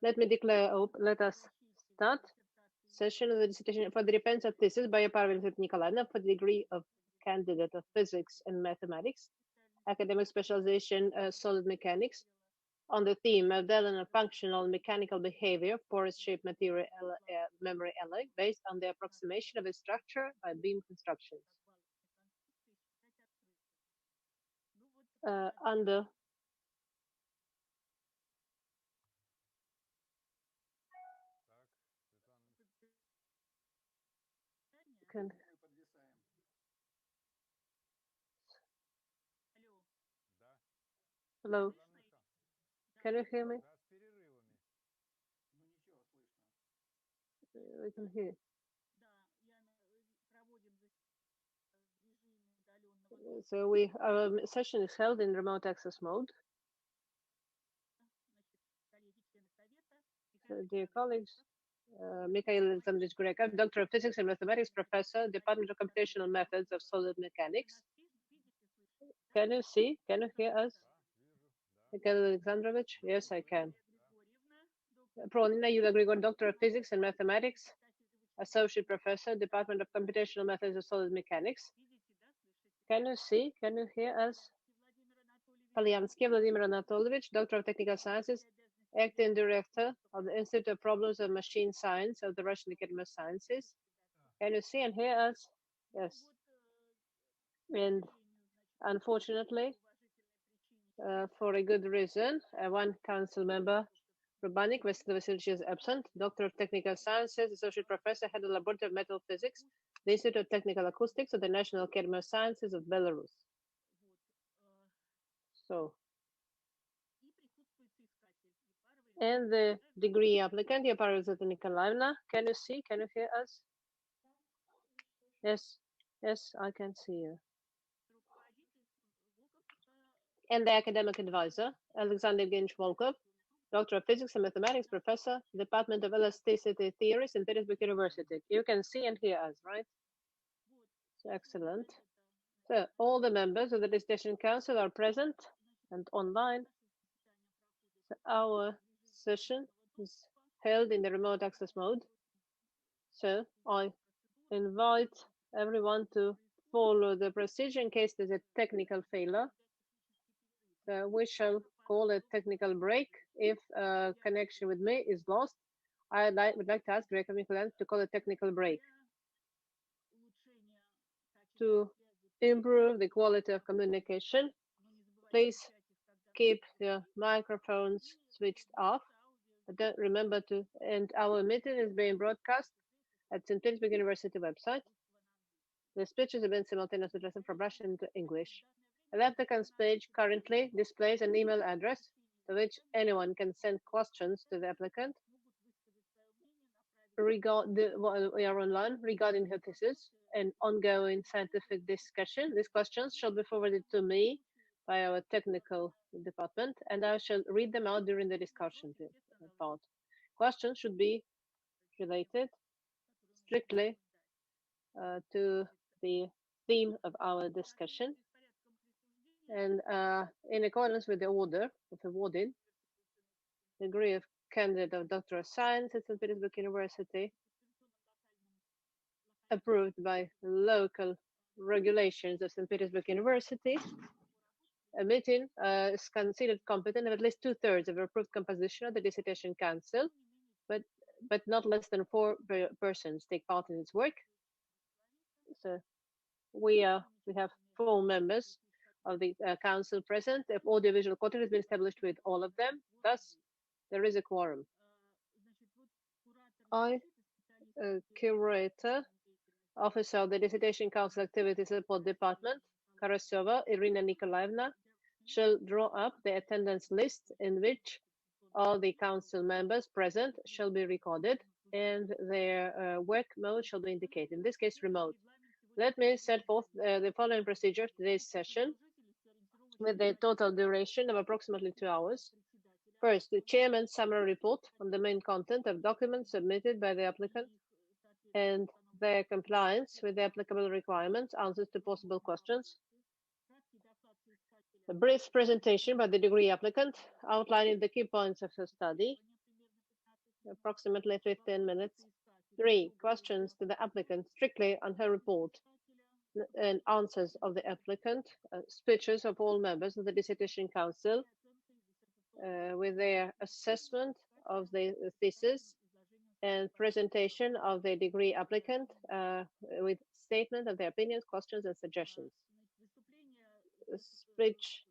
Let me declare open. Let us start session of the dissertation for the defense of thesis by Iaparova Elizaveta Nikolaevna for the degree of candidate of physics and mathematics, academic specialization, solid mechanics, on the theme of model and functional mechanical behavior of porous shaped material memory alloy based on the approximation of its structure by beam constructions. Under Hello, can you hear me? We can hear. So our session is held in remote access mode. So, dear colleagues, Mikhail Alexandrovich Grekov, Doctor of Physics and Mathematics, Professor, Department of Computational Methods of Solid Mechanics. Can you see? Can you hear us? Mikhail Alexandrovich? Yes, I can. Prolina Yulia Grigor, Doctor of Physics and Mathematics, Associate Professor, Department of Computational Methods of Solid Mechanics. Can you see? Can you hear us? Polyansky Vladimir Anatolovich, Doctor of Technical Sciences, Acting Director of the Institute of Problems of Machine Science of the Russian Academy of Sciences. Can you see and hear us? Yes. And unfortunately, for a good reason, one council member, Rubanik Vasilyevich, is absent. Doctor of Technical Sciences, Associate Professor, Head of Laboratory of Metal Physics, the Institute of Technical Acoustics of the National Academy of Sciences of Belarus. So, and the degree applicant, Iaparova Elizaveta Nikolaevna. Can you see? Can you hear us? Yes, yes, I can see you. And the academic advisor, Alexander Evgenievich Volkov, Doctor of Physics and Mathematics, Professor, Department of Elasticity Theory, St. Petersburg University. You can see and hear us, right? Excellent. So all the members of the Dissertation Council are present and online. So our session is held in the remote access mode. So I invite everyone to follow the procedure in case there's a technical failure. So we shall call a technical break if connection with me is lost. I would like to ask Grekov Nikolaevna to call a technical break to improve the quality of communication. Please keep your microphones switched off. But don't remember to, and our meeting is being broadcast at St. Petersburg University website. The speeches have been simultaneously translated from Russian to English. The applicant's page currently displays an email address to which anyone can send questions to the applicant we are online regarding her thesis and ongoing scientific discussion. These questions shall be forwarded to me by our technical department, and I shall read them out during the discussion part. Questions should be related strictly to the theme of our discussion, and in accordance with the order of awarding degree of candidate of Doctor of Science at St. Petersburg University, approved by local regulations of St. Petersburg University, a meeting is considered competent of at least 2/3 of the approved composition of the Dissertation Council, but not less than 4 persons take part in its work. So we have 4 members of the council present. If audiovisual quota has been established with all of them, thus there is a quorum. I, curator, Officer of the Dissertation Council Activity Support Department, Karasova Irina Nikolaevna, shall draw up the attendance list in which all the council members present shall be recorded and their work mode shall be indicated, in this case remote. Let me set forth the following procedure for today's session with a total duration of approximately 2 hours. First, the chairman's summary report on the main content of documents submitted by the applicant and their compliance with the applicable requirements, answers to possible questions. A brief presentation by the degree applicant outlining the key points of her study, approximately 15 minutes. 3. Questions to the applicant strictly on her report and answers of the applicant, speeches of all members of the Dissertation Council with their assessment of the thesis and presentation of the degree applicant with statement of their opinions, questions, and suggestions. A speech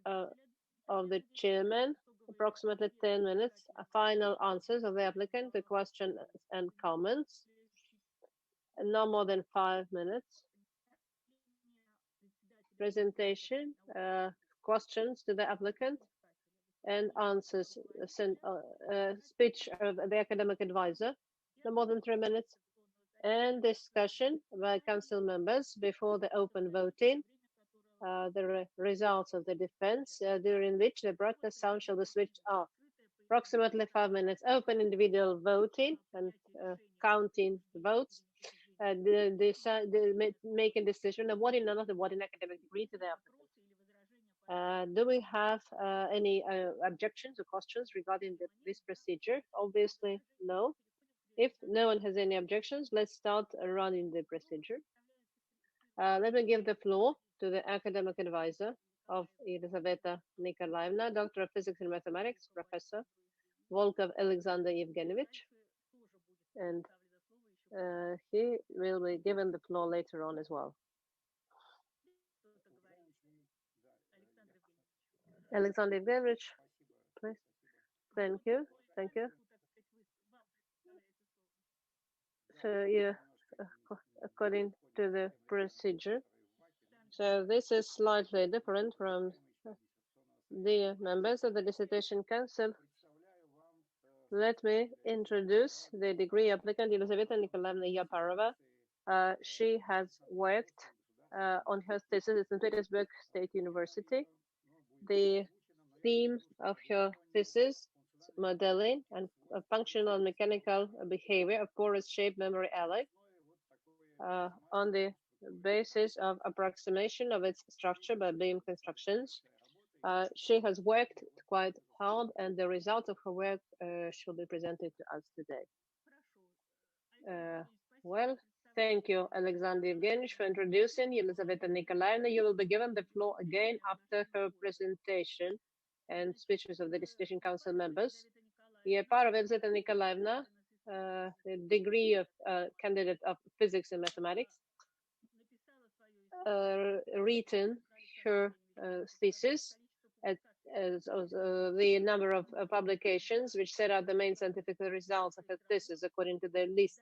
of the chairman, approximately 10 minutes, final answers of the applicant, the questions and comments, no more than 5 minutes. Presentation, questions to the applicant, and answers, speech of the academic advisor, no more than 3 minutes, and discussion by council members before the open voting, the results of the defense, during which the broadcast sound shall be switched off. Approximately 5 minutes open individual voting and counting the votes, making decision of what in or not awarding academic degree to the applicant. Do we have any objections or questions regarding this procedure? Obviously, no. If no one has any objections, let's start running the procedure. Let me give the floor to the academic advisor of Elizaveta Nikolaevna, Doctor of Physics and Mathematics, Professor Volkov Alexander Evgenovich, and he will be given the floor later on as well. Alexander Evgenovich, please. Thank you. Thank you. So, yeah, according to the procedure. So this is slightly different from the members of the Dissertation Council. Let me introduce the degree applicant, Elizaveta Nikolaevna Iaparova. She has worked on her thesis at St. Petersburg State University. The theme of her thesis, modeling and functional and mechanical behavior of porous shaped memory alloy on the basis of approximation of its structure by beam constructions. She has worked quite hard, and the results of her work shall be presented to us today. Well, thank you, Alexander Evgenovich, for introducing Elizaveta Nikolaevna. You will be given the floor again after her presentation and speeches of the Dissertation Council members. Iaparova Elizaveta Nikolaevna, the degree of candidate of Physics and Mathematics, written her thesis at the number of publications which set out the main scientific results of her thesis according to the list.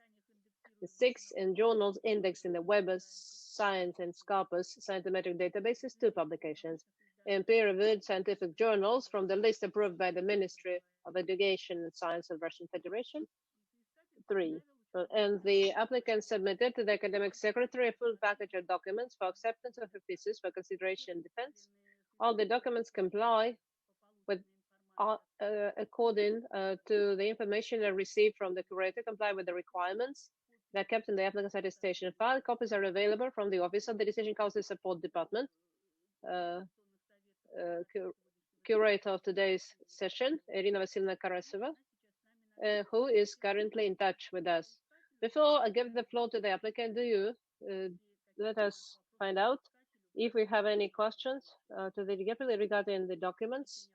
The 6 in journals indexed in the Web of Science and Scopus scientific databases, 2 publications. In peer-reviewed scientific journals from the list approved by the Ministry of Education and Science of Russian Federation, 3. And the applicant submitted to the academic secretary a full package of documents for acceptance of her thesis for consideration and defense. All the documents comply with according to the information received from the curator, comply with the requirements that are kept in the applicant's attestation file. Copies are available from the office of the Decision Council Support Department. Curator of today's session, Irina Vasilyevna Karasova, who is currently in touch with us. Before I give the floor to the applicant, do you let us find out if we have any questions to the degree regarding the documents?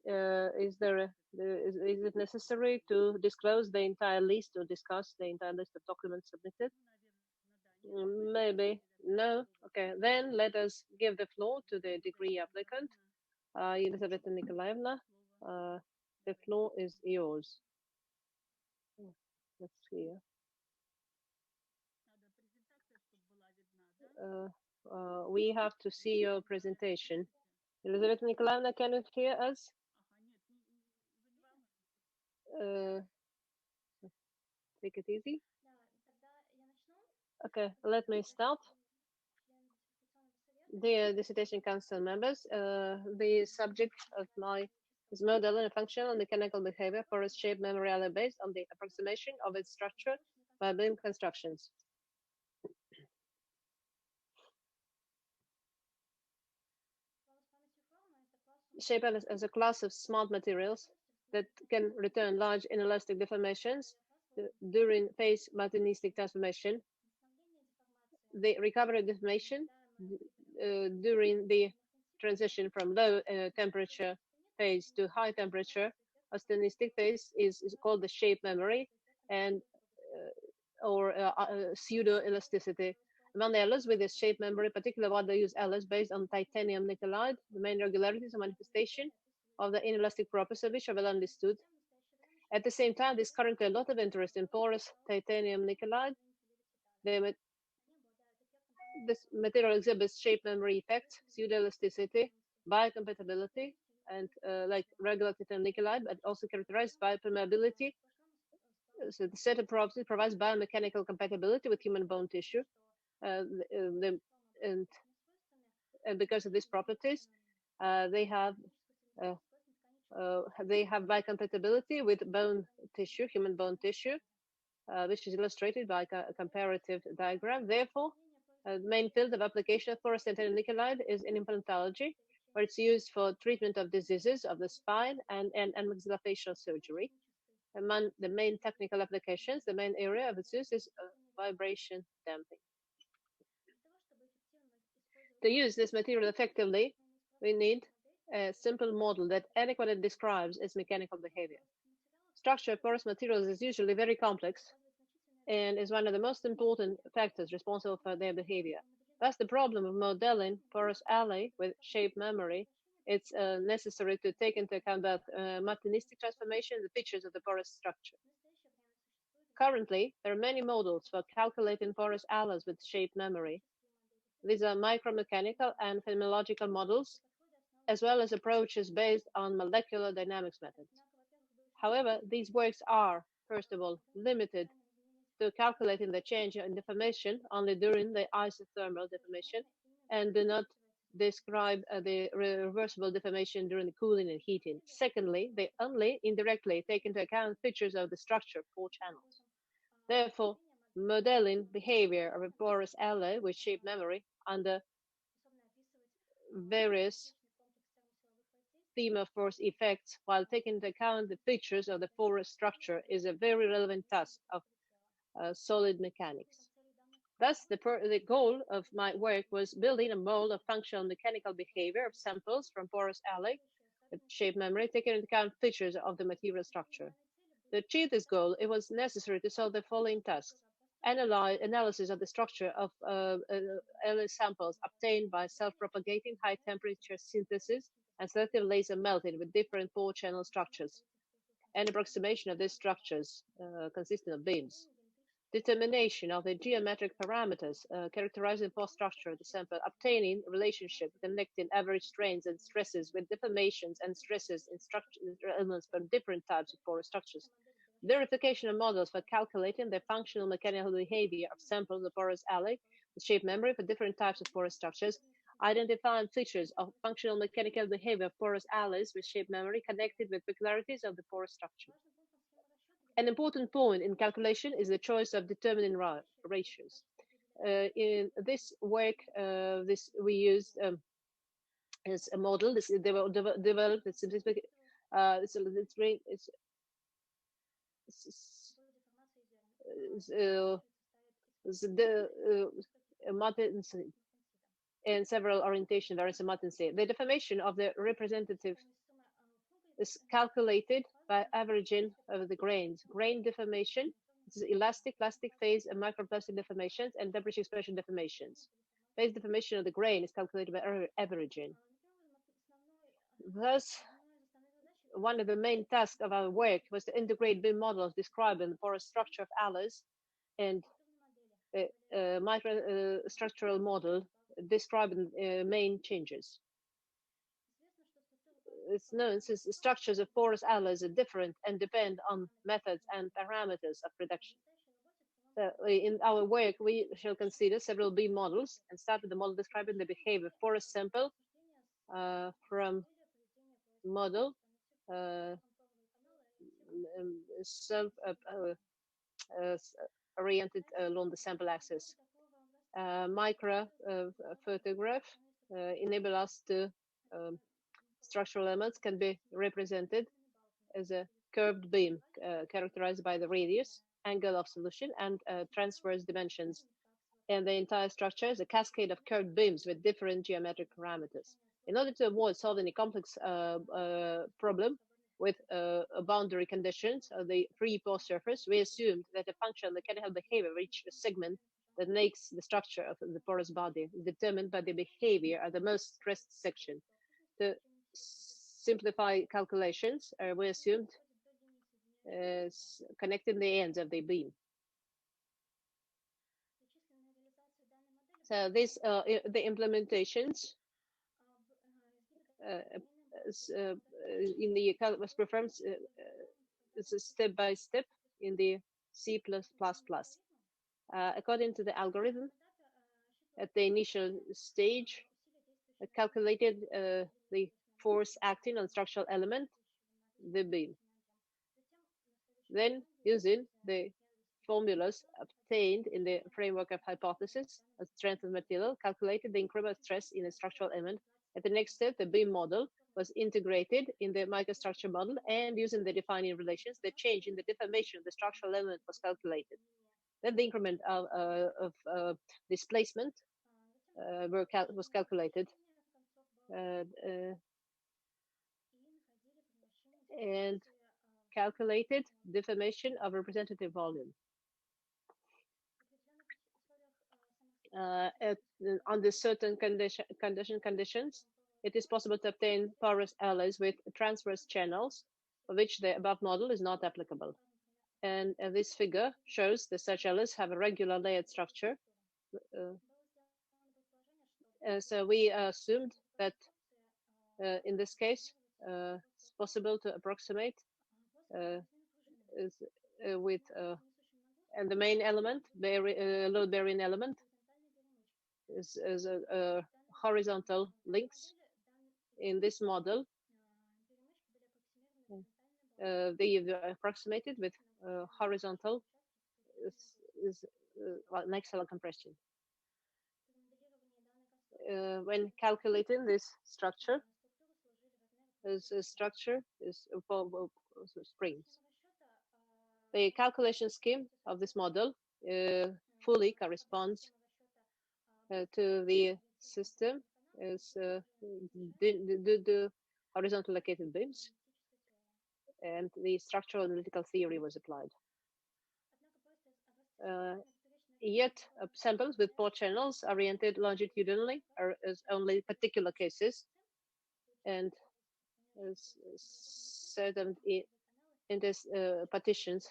Is it necessary to disclose the entire list or discuss the entire list of documents submitted? Maybe no. Okay, then let us give the floor to the degree applicant, Elizaveta Nikolaevna. The floor is yours. Let's see. We have to see your presentation. Elizaveta Nikolaevna, can you hear us? Take it easy. Okay, let me start. Dear Dissertation Council members, the subject of my is model and functional mechanical behavior for a shaped memory alloy based on the approximation of its structure by beam constructions. shape as a class of smart materials that can return large inelastic deformations during phase Martinistic transformation. The recovery deformation during the transition from low temperature phase to high temperature austenistic phase is called the shape memory and or pseudo elasticity. Among the alloys with this shape memory, particularly what they use alloys based on titanium nickelide, the main regularities and manifestation of the inelastic properties of which are well understood. At the same time, there's currently a lot of interest in porous titanium nickelide. This material exhibits shape memory effects, pseudoelasticity, biocompatibility, and like regular titanium nickelide, but also characterized by permeability. So the set of properties provides biomechanical compatibility with human bone tissue. The, and, and because of these properties, they have biocompatibility with bone tissue, human bone tissue, which is illustrated by a comparative diagram. Therefore, the main field of application of porous titanium nickelide is in implantology, where it's used for treatment of diseases of the spine and maxillofacial surgery. Among the main technical applications, the main area of its use is vibration damping. To use this material effectively, we need a simple model that adequately describes its mechanical behavior. Structure of porous materials is usually very complex and is one of the most important factors responsible for their behavior. Thus, the problem of modeling porous alloy with shape memory, it's necessary to take into account both Martinistic transformation and the features of the porous structure. Currently, there are many models for calculating porous alloys with shape memory. These are micromechanical and phenomenological models, as well as approaches based on molecular dynamics methods. However, these works are, first of all, limited to calculating the change in deformation only during the isothermal deformation and do not describe the reversible deformation during the cooling and heating. Secondly, they only indirectly take into account features of the structure of pore channels. Therefore, modeling behavior of a porous alloy with shape memory under various theme of force effects while taking into account the features of the porous structure is a very relevant task of solid mechanics. Thus, the goal of my work was building a mold of functional mechanical behavior of samples from porous alloy with shape memory, taking into account features of the material structure. To achieve this goal, it was necessary to solve the following tasks. Analysis of the structure of alloy samples obtained by self-propagating high-temperature synthesis and selective laser melting with different pore channel structures, and approximation of these structures consisting of beams. Determination of the geometric parameters characterizing pore structure of the sample, obtaining relationship connecting average strains and stresses with deformations and stresses in structure elements from different types of porous structures. Verification of models for calculating the functional mechanical behavior of samples of porous alloy with shape memory for different types of porous structures. Identifying features of functional mechanical behavior of porous alloys with shape memory connected with peculiarities of the porous structure. An important point in calculation is the choice of determining ratios. In this work, we used as a model. This developed. And several orientation variance in Martinsey. The deformation of the representative is calculated by averaging of the grains. Grain deformation is elastic, plastic phase, and microplastic deformations, and temperature expression deformations. Phase deformation of the grain is calculated by averaging. Thus, one of the main tasks of our work was to integrate BIM models describing the porous structure of alloys and the microstructural model describing main changes. It's known since the structures of porous alloys are different and depend on methods and parameters of production. So in our work, we shall consider several BIM models and start with the model describing the behavior of porous sample from model self-oriented along the sample axis. Micro photograph enable us to structural elements can be represented as a curved beam characterized by the radius, angle of solution, and transverse dimensions. And the entire structure is a cascade of curved beams with different geometric parameters. In order to avoid solving a complex problem with boundary conditions of the free pore surface, we assumed that a function of mechanical behavior of each segment that makes the structure of the porous body is determined by the behavior of the most stressed section. To simplify calculations, we assumed connecting the ends of the beam. So this the implementations in the was performed step by step in the C++. According to the algorithm, at the initial stage, calculated the force acting on structural element, the beam. Then, using the formulas obtained in the framework of hypothesis of strength of material, calculated the incremental stress in a structural element. At the next step, the beam model was integrated in the microstructure model, and using the defining relations, the change in the deformation of the structural element was calculated. Then the increment of displacement was calculated. And calculated deformation of representative volume. Under certain conditions, it is possible to obtain porous alloys with transverse channels, for which the above model is not applicable. And this figure shows that such alloys have a regular layered structure. So we assumed that in this case, it's possible to approximate with and the main element, load-bearing element, is a horizontal links. In this model, they are approximated with horizontal is an axial compression. When calculating this structure, this structure is springs. The calculation scheme of this model fully corresponds to the system as the horizontal located beams, and the structural analytical theory was applied. Yet samples with pore channels oriented longitudinally are only particular cases, and certain partitions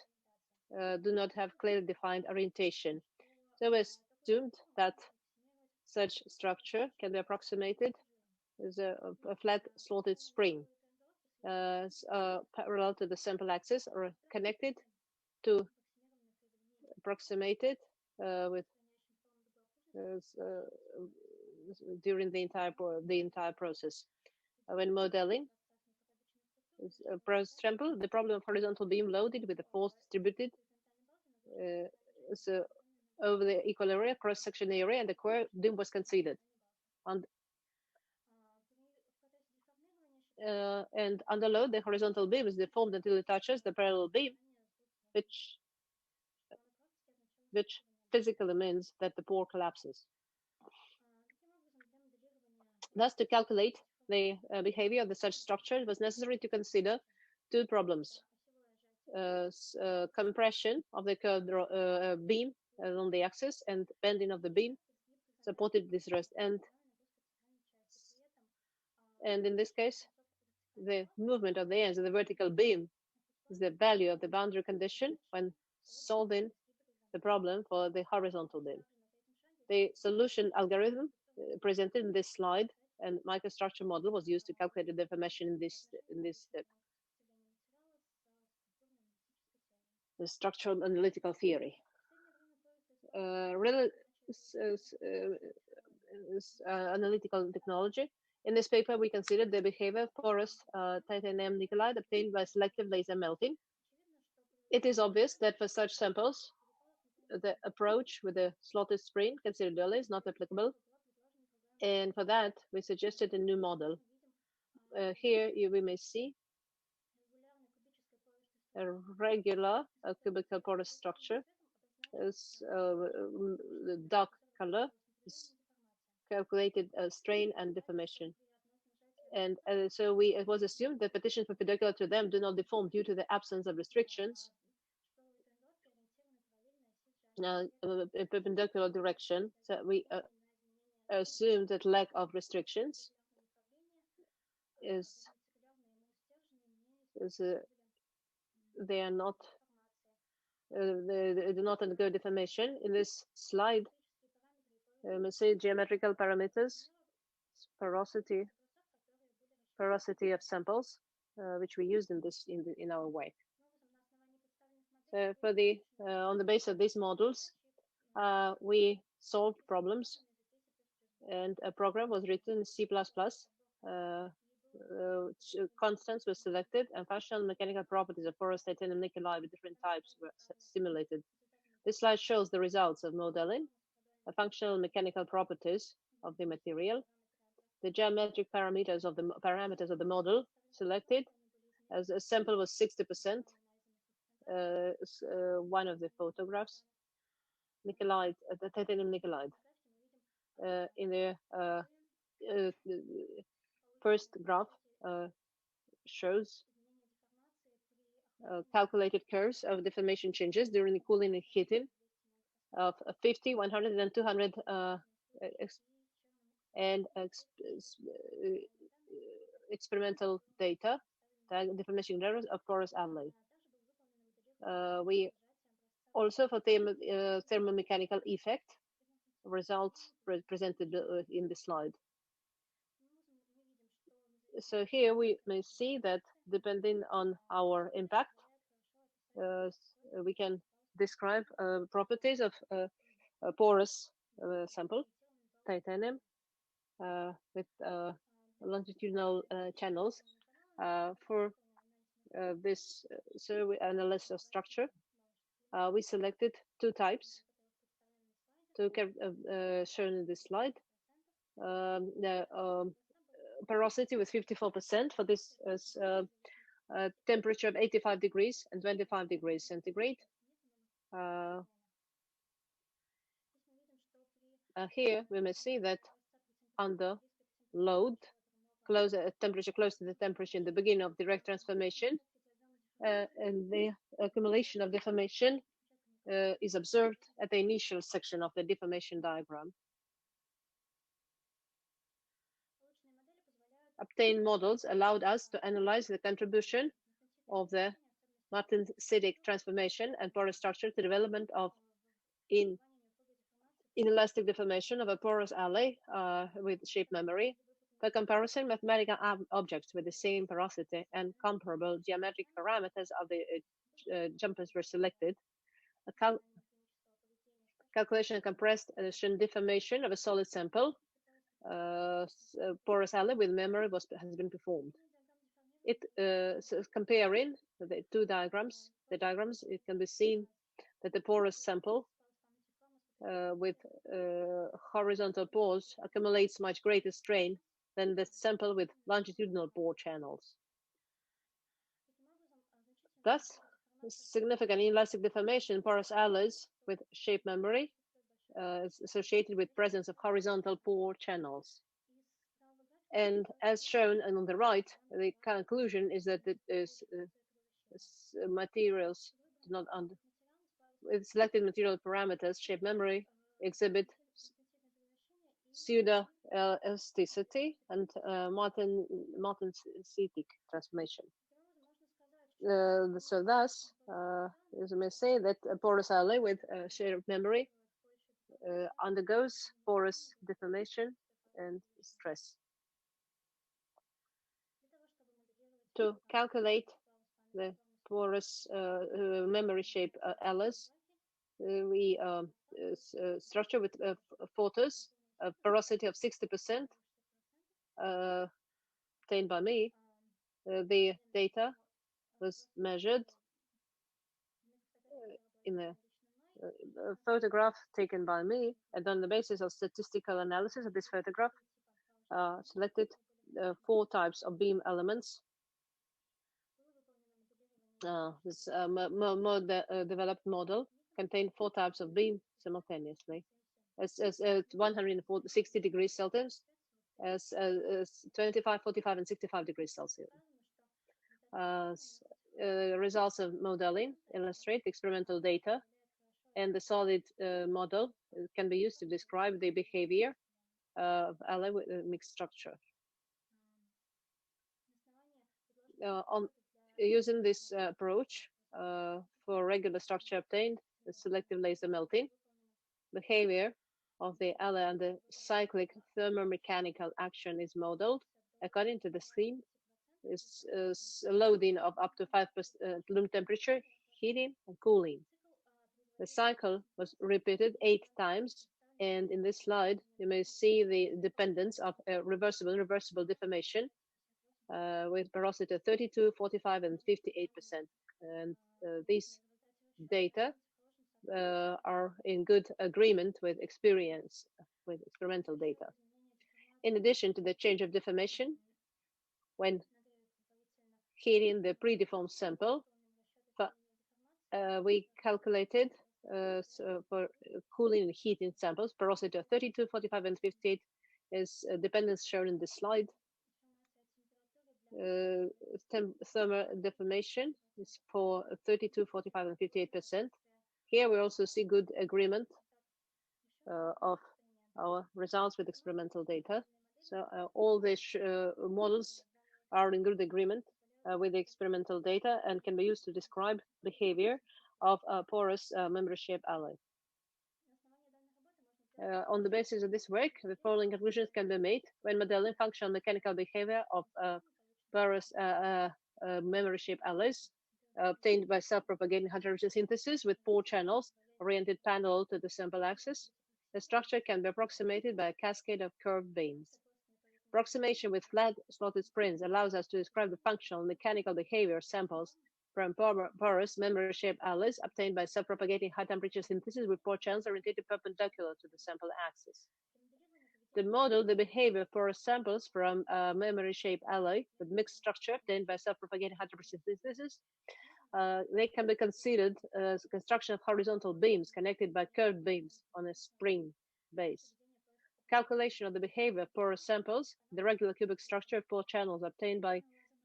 do not have clearly defined orientation. So we assumed that such structure can be approximated as a flat slotted spring parallel to the sample axis or connected to approximated with during the entire process. When modeling sample, the problem of horizontal beam loaded with the force distributed so over the equal area, cross-section area, and the curved beam was considered. And under load, the horizontal beam is deformed until it touches the parallel beam, which physically means that the pore collapses. Thus, to calculate the behavior of the such structure, it was necessary to consider two problems. Compression of the curved beam along the axis and bending of the beam supported this rest. And in this case, the movement of the ends of the vertical beam is the value of the boundary condition when solving the problem for the horizontal beam. The solution algorithm presented in this slide and microstructure model was used to calculate the deformation in this step. The structural analytical theory. Analytical technology. In this paper, we considered the behavior of porous titanium nickelide obtained by selective laser melting. It is obvious that for such samples, the approach with the slotted spring considered earlier is not applicable. And for that, we suggested a new model. here we may see a regular cubical porous structure. Is the dark color is calculated strain and deformation. And so it was assumed that partitions perpendicular to them do not deform due to the absence of restrictions in perpendicular direction. So we assume that lack of restrictions is they are not they do not undergo deformation. In this slide, we see geometrical parameters, porosity of samples, which we used in our work. So for on the basis of these models, we solved problems, and a program was written in C++. Constants were selected, and functional mechanical properties of porous titanium nickel with different types were simulated. This slide shows the results of modeling, the functional mechanical properties of the material, the geometric parameters of the model selected. As a sample was 60%. One of the photographs, nickelide, the titanium nickelide. In the first graph shows calculated curves of deformation changes during the cooling and heating of 50, 100, and 200 and experimental data, deformation errors of porous alloy. We also for thermomechanical effect results presented in the slide. So here we may see that depending on our impact, we can describe properties of a porous sample, titanium, with longitudinal channels. For this survey analysis of structure, we selected two types, shown in this slide. The porosity with 54% for this temperature of 85 degrees and 25 degrees centigrade. Here we may see that under load, temperature close to the temperature in the beginning of direct transformation, and the accumulation of deformation is observed at the initial section of the deformation diagram. Obtained models allowed us to analyze the contribution of the Martin-Siddick transformation and porous structure to development of inelastic deformation of a porous alloy with shape memory. For comparison, mathematical objects with the same porosity and comparable geometric parameters of the jumpers were selected. A calculation of compressed deformation of a solid sample, porous alloy with memory has been performed. So comparing the two diagrams, it can be seen that the porous sample with horizontal pores accumulates much greater strain than the sample with longitudinal pore channels. Thus, significant inelastic deformation in porous alloys with shape memory is associated with presence of horizontal pore channels. And as shown on the right, the conclusion is that materials do not with selected material parameters, shape memory exhibit pseudo elasticity and Martin-Siddick transformation. So thus, as we may say that a porous alloy with shape memory undergoes porous deformation and stress. To calculate the porous memory shape alloys, we structure with photos, a porosity of 60% obtained by me. The data was measured in a photograph taken by me, and on the basis of statistical analysis of this photograph, selected 4 types of beam elements. This developed model contained 4 types of beam simultaneously. As 160 degrees Celsius, as 25, 45, and 65 degrees Celsius. Results of modeling illustrate experimental data, and the solid model can be used to describe the behavior of alloy with a mixed structure. Using this approach for regular structure obtained, the selective laser melting, behavior of the alloy under cyclic thermomechanical action is modeled according to the scheme. Is loading of up to 5% room temperature, heating and cooling. The cycle was repeated 8 times, and in this slide you may see the dependence of reversible deformation with porosity 32, 45, and 58%. And these data are in good agreement with experimental data. In addition to the change of deformation, when heating the pre-deformed sample, we calculated for cooling and heating samples, porosity of 32, 45, and 58 is dependence shown in this slide. Thermal deformation is for 32, 45, and 58%. Here we also see good agreement of our results with experimental data. So all these models are in good agreement with the experimental data and can be used to describe behavior of a porous membrane-shaped alloy. On the basis of this work, the following conclusions can be made when modeling functional mechanical behavior of porous memory-shaped alloys obtained by self-propagating hydrogen synthesis with 4 channels oriented parallel to the sample axis. The structure can be approximated by a cascade of curved beams. Approximation with flat slotted springs allows us to describe the functional mechanical behavior of samples from porous memory-shaped alloys obtained by self-propagating high-temperature synthesis with 4 channels oriented perpendicular to the sample axis. To model the behavior of porous samples from a memory-shaped alloy with mixed structure obtained by self-propagating high-temperature synthesis, they can be considered as construction of horizontal beams connected by curved beams on a spring base. Calculation of the behavior of porous samples, the regular cubic structure of 4 channels obtained by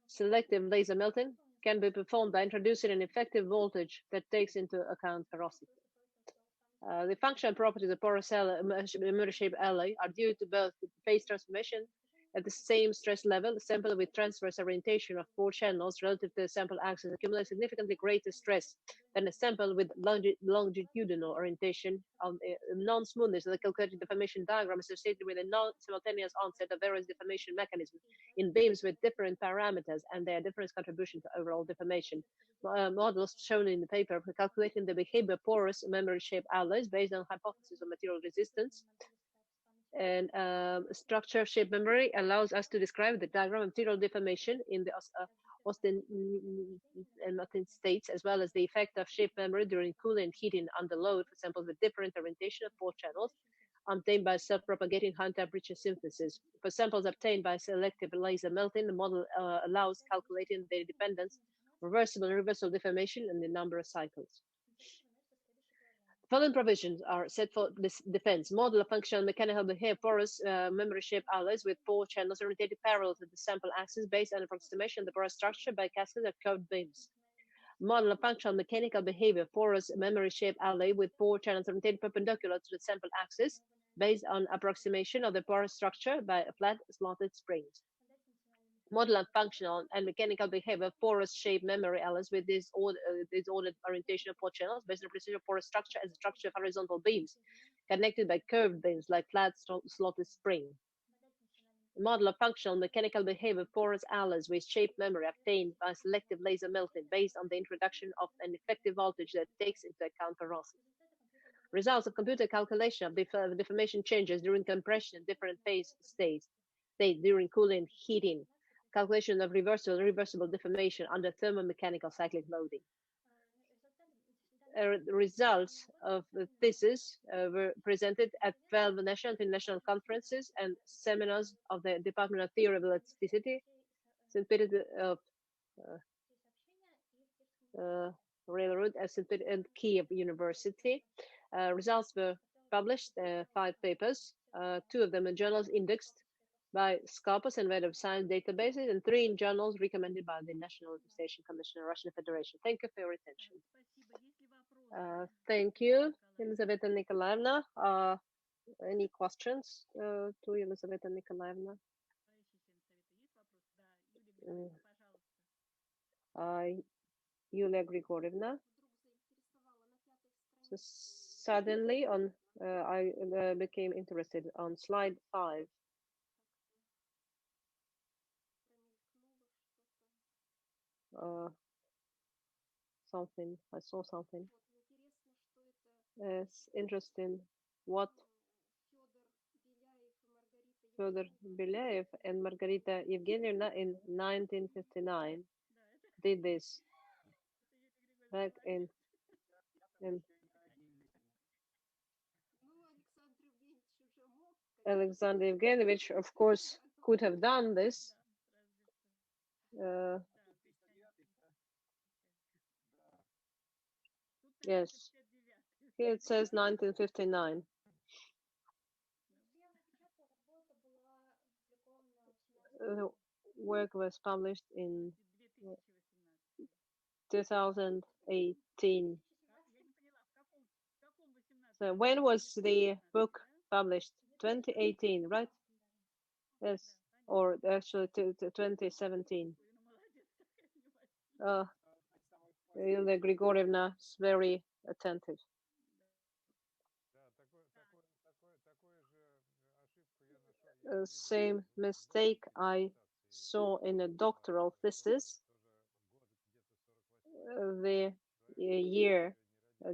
selective laser melting, can be performed by introducing an effective voltage that takes into account porosity. The functional properties of porous memory-shaped alloy are due to both phase transformation at the same stress level. The sample with transverse orientation of 4 channels relative to the sample axis accumulates significantly greater stress than a sample with longitudinal orientation. Non-smoothness of the calculated deformation diagram associated with a non-simultaneous onset of various deformation mechanisms in beams with different parameters and their different contribution to overall deformation. Models shown in the paper for calculating the behavior of porous memory-shaped alloys based on hypothesis of material resistance and structure shape memory allows us to describe the diagram of material deformation in the Austin states, as well as the effect of shape memory during cooling and heating under load for samples with different orientation of 4 channels obtained by self-propagating high-temperature synthesis. For samples obtained by selective laser melting, the model allows calculating the dependence, reversible and irreversible deformation, and the number of cycles. Following provisions are set for this defense. Model of functional mechanical behavior porous memory-shaped alloys with 4 channels oriented parallel to the sample axis based on approximation of the porous structure by cascade of curved beams. Model of functional mechanical behavior porous memory-shaped alloy with 4 channels oriented perpendicular to the sample axis based on approximation of the porous structure by flat slotted springs. Model of functional and mechanical behavior porous shaped memory alloys with disordered orientation of 4 channels based on precision porous structure as a structure of horizontal beams connected by curved beams like flat slotted spring. Model of functional mechanical behavior porous alloys with shaped memory obtained by selective laser melting based on the introduction of an effective voltage that takes into account porosity. Results of computer calculation of deformation changes during compression in different phase states during cooling and heating. Calculation of reversible and irreversible deformation under thermomechanical cyclic loading. results of the thesis were presented at 12 national and international conferences and seminars of the Department of Theory of Elasticity, St. Peter of Railroad at St. Peter and Kiev University. Results were published, 5 papers, 2 of them in journals indexed by Scopus and Web of Science databases, and 3 in journals recommended by the National Attestation Commission of Russian Federation. Thank you for your attention. Thank you, Elizaveta Nikolaevna. Any questions to Elizaveta Nikolaevna? Yulia Grigorievna. So suddenly, I became interested on slide 5. I saw something. It's interesting what Fyodor Belyaev and Margarita Evgenievna in 1959 did this back in Alexander Evgenievich, of course, could have done this. Yes, here it says 1959. The work was published in 2018. So when was the book published? 2018, right? Yes, or actually 2017. Ilya Grigorievna is very attentive. Same mistake I saw in a doctoral thesis. The year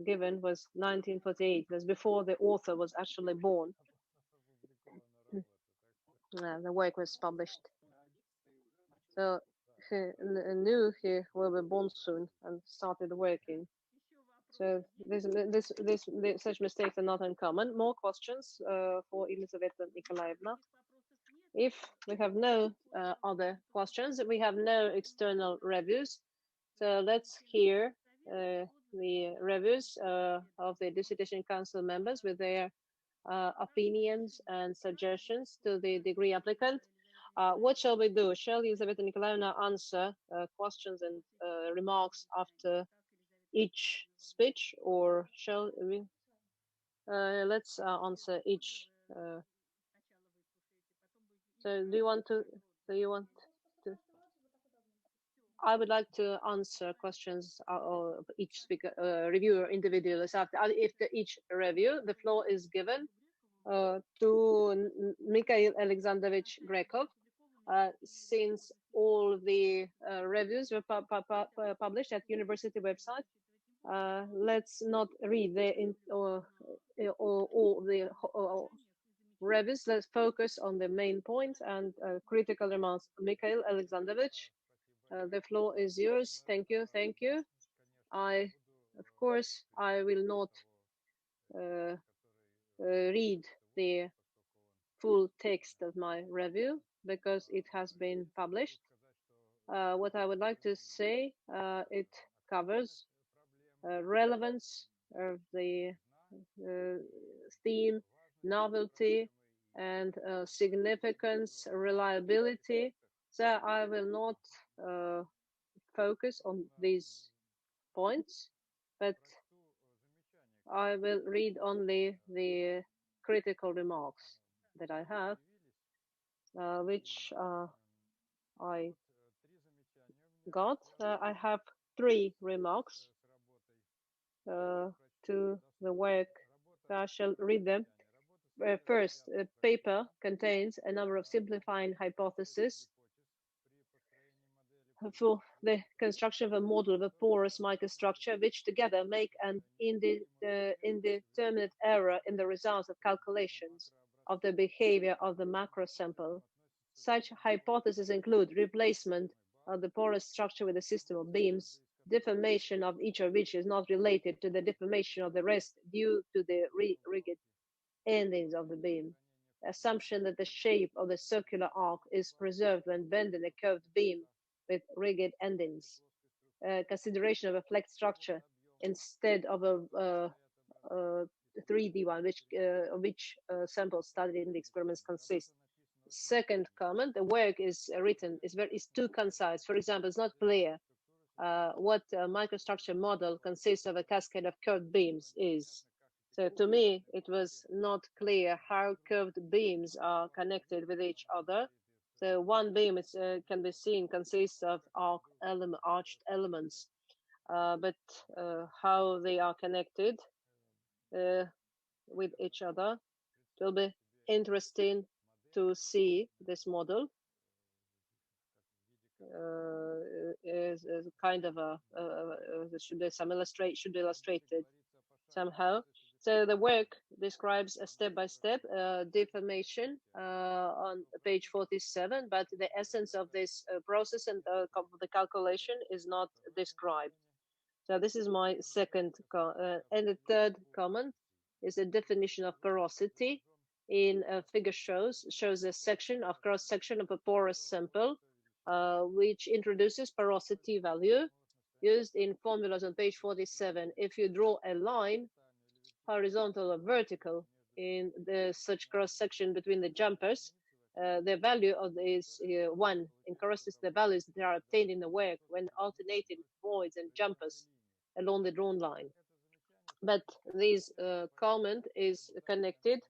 given was 1948. That's before the author was actually born. The work was published. So he knew he will be born soon and started working. So such mistakes are not uncommon. More questions for Elizaveta Nikolaevna? If we have no other questions, we have no external reviews. So let's hear the reviews of the Dissertation Council members with their opinions and suggestions to the degree applicant. What shall we do? Shall Elizaveta Nikolaevna answer questions and remarks after each speech, or shall we? Let's answer each. So do you want to? I would like to answer questions of each speaker, reviewer individually. So after each review, the floor is given to Mikhail Alexandrovich Grekov. Since all the reviews were published at university website, let's not read all the reviews. Let's focus on the main points and critical remarks. Mikhail Alexandrovich, the floor is yours. Thank you. Thank you. Of course, I will not read the full text of my review because it has been published. What I would like to say, it covers relevance of the theme, novelty, and significance, reliability. So I will not focus on these points, but I will read only the critical remarks that I have, which I got. I have 3 remarks to the work. I shall read them. First, the paper contains a number of simplifying hypotheses for the construction of a model of a porous microstructure, which together make an indeterminate error in the results of calculations of the behavior of the macro sample. Such hypotheses include replacement of the porous structure with a system of beams, deformation of each of which is not related to the deformation of the rest due to the rigid endings of the beam. Assumption that the shape of the circular arc is preserved when bending a curved beam with rigid endings. Consideration of a flex structure instead of a 3D one, which samples studied in the experiments consist. Second comment: the work is written is too concise. For example, it's not clear what microstructure model consists of a cascade of curved beams is. So to me, it was not clear how curved beams are connected with each other. So one beam can be seen consists of arched elements, but how they are connected with each other, it will be interesting to see this model. Is kind of should be some should be illustrated somehow. So the work describes a step-by-step deformation on page 47, but the essence of this process and the calculation is not described. So this is my second and the third comment is a definition of porosity. In a figure shows a section of cross section of a porous sample, which introduces porosity value used in formulas on page 47. If you draw a line, horizontal or vertical, in the such cross section between the jumpers, the value of is 1 and corresponds to the values that are obtained in the work when alternating voids and jumpers along the drawn line. But this comment is connected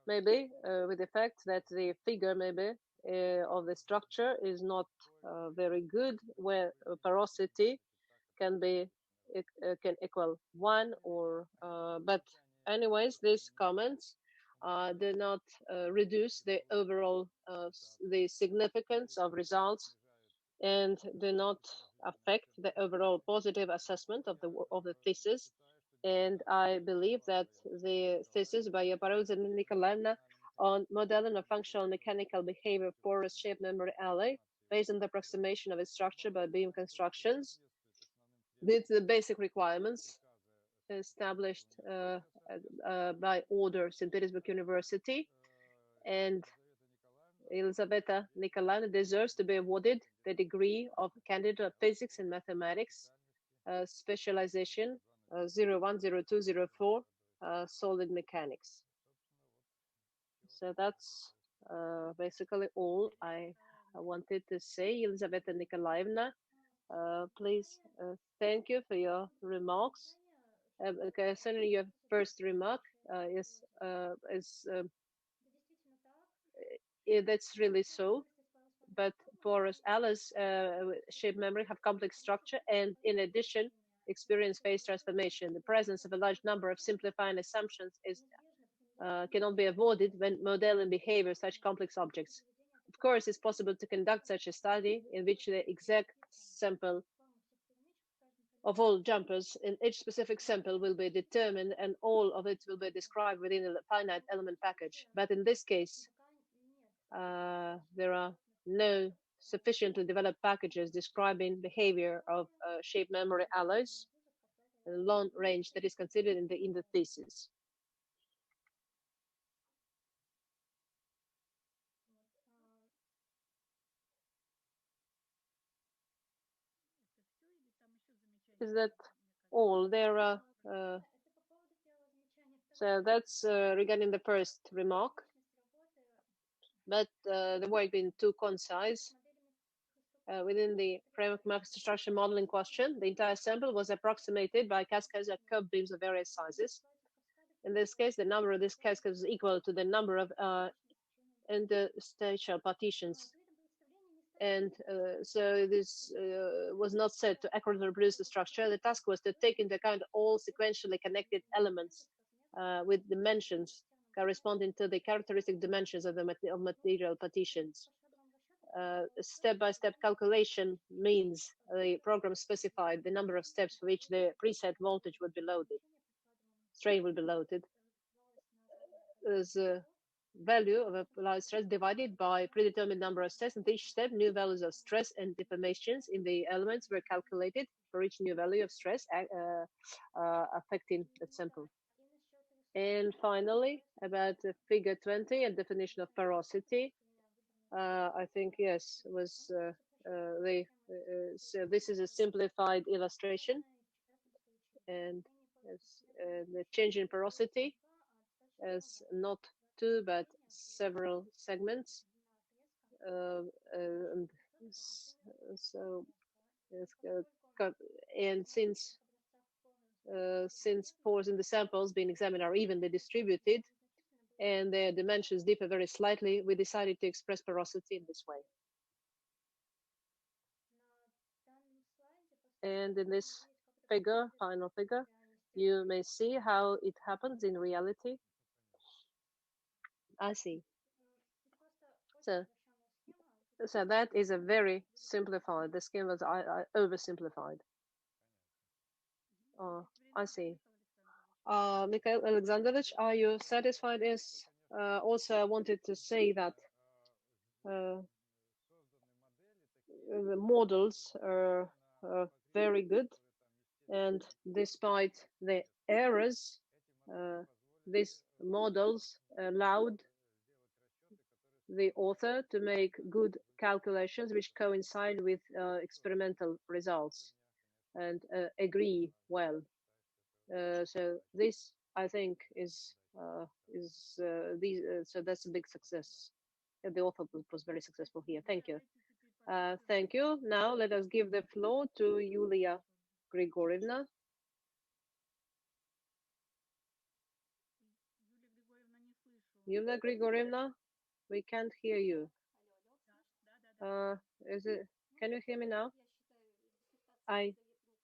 maybe with the fact that the figure maybe of the structure is not very good, where porosity can be can equal 1 or but anyways, these comments do not reduce the overall the significance of results and do not affect the overall positive assessment of the thesis. And I believe that the thesis by Iaparova and Nikolaevna on modeling of functional mechanical behavior of porous shape memory alloy based on the approximation of its structure by beam constructions meets the basic requirements established by order St. Petersburg University, and Elizaveta Nikolaevna deserves to be awarded the degree of candidate of physics and mathematics, specialization 010204, solid mechanics. So that's basically all I wanted to say. Elizaveta Nikolaevna, please, thank you for your remarks. Concerning your first remark, that's really so. But porous alloys shape memory have complex structure and, in addition, experience phase transformation. The presence of a large number of simplifying assumptions cannot be avoided when modeling behavior of such complex objects. Of course, it's possible to conduct such a study in which the exact sample of all jumpers in each specific sample will be determined and all of it will be described within a finite element package. But in this case, there are no sufficiently developed packages describing behavior of shape memory alloys in long range that is considered in the thesis. Is that all? There are so that's regarding the first remark, but the work being too concise. Within the framework microstructure model in question, the entire sample was approximated by cascades of curved beams of various sizes. In this case, the number of these cascades is equal to the number of interstitial partitions. And so this was not set to accurately reproduce the structure. The task was to take into account all sequentially connected elements with dimensions corresponding to the characteristic dimensions of the material partitions. Step-by-step calculation means the program specified the number of steps for which the preset voltage would be loaded, strain will be loaded. As a value of applied stress divided by predetermined number of steps, and each step new values of stress and deformations in the elements were calculated for each new value of stress affecting the sample. And finally, about figure 20 and definition of porosity. I think, yes, was so this is a simplified illustration, and the change in porosity as not two but several segments. And so, and since pores in the samples being examined are evenly distributed and their dimensions differ very slightly, we decided to express porosity in this way. And in this figure, final figure, you may see how it happens in reality. I see. So that is a very simplified. The scheme was oversimplified. I see. Mikhail Alexandrovich, are you satisfied? Yes. Also, I wanted to say that the models are very good, and despite the errors, these models allowed the author to make good calculations which coincide with experimental results and agree well. So this, I think, is so that's a big success. The author was very successful here. Thank you. Thank you. Now let us give the floor to Yulia Grigorievna. Yulia Grigorievna, we can't hear you. Is it? Can you hear me now? I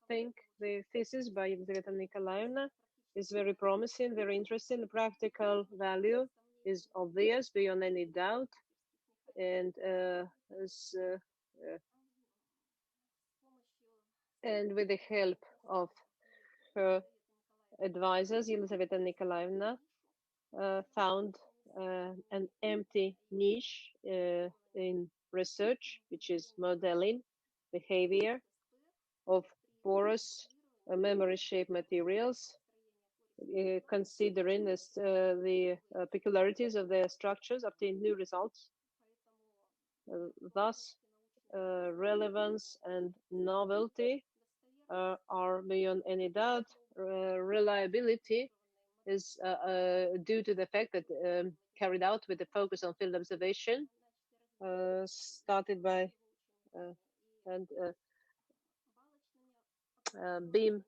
think the thesis by Elizaveta Nikolaevna is very promising, very interesting. The practical value is obvious beyond any doubt, and and with the help of her advisors, Elizaveta Nikolaevna found an empty niche in research, which is modeling behavior of porous memory-shaped materials, considering the peculiarities of their structures, obtained new results. Thus, relevance and novelty are beyond any doubt. Reliability is due to the fact that carried out with the focus on field observation, started by and beam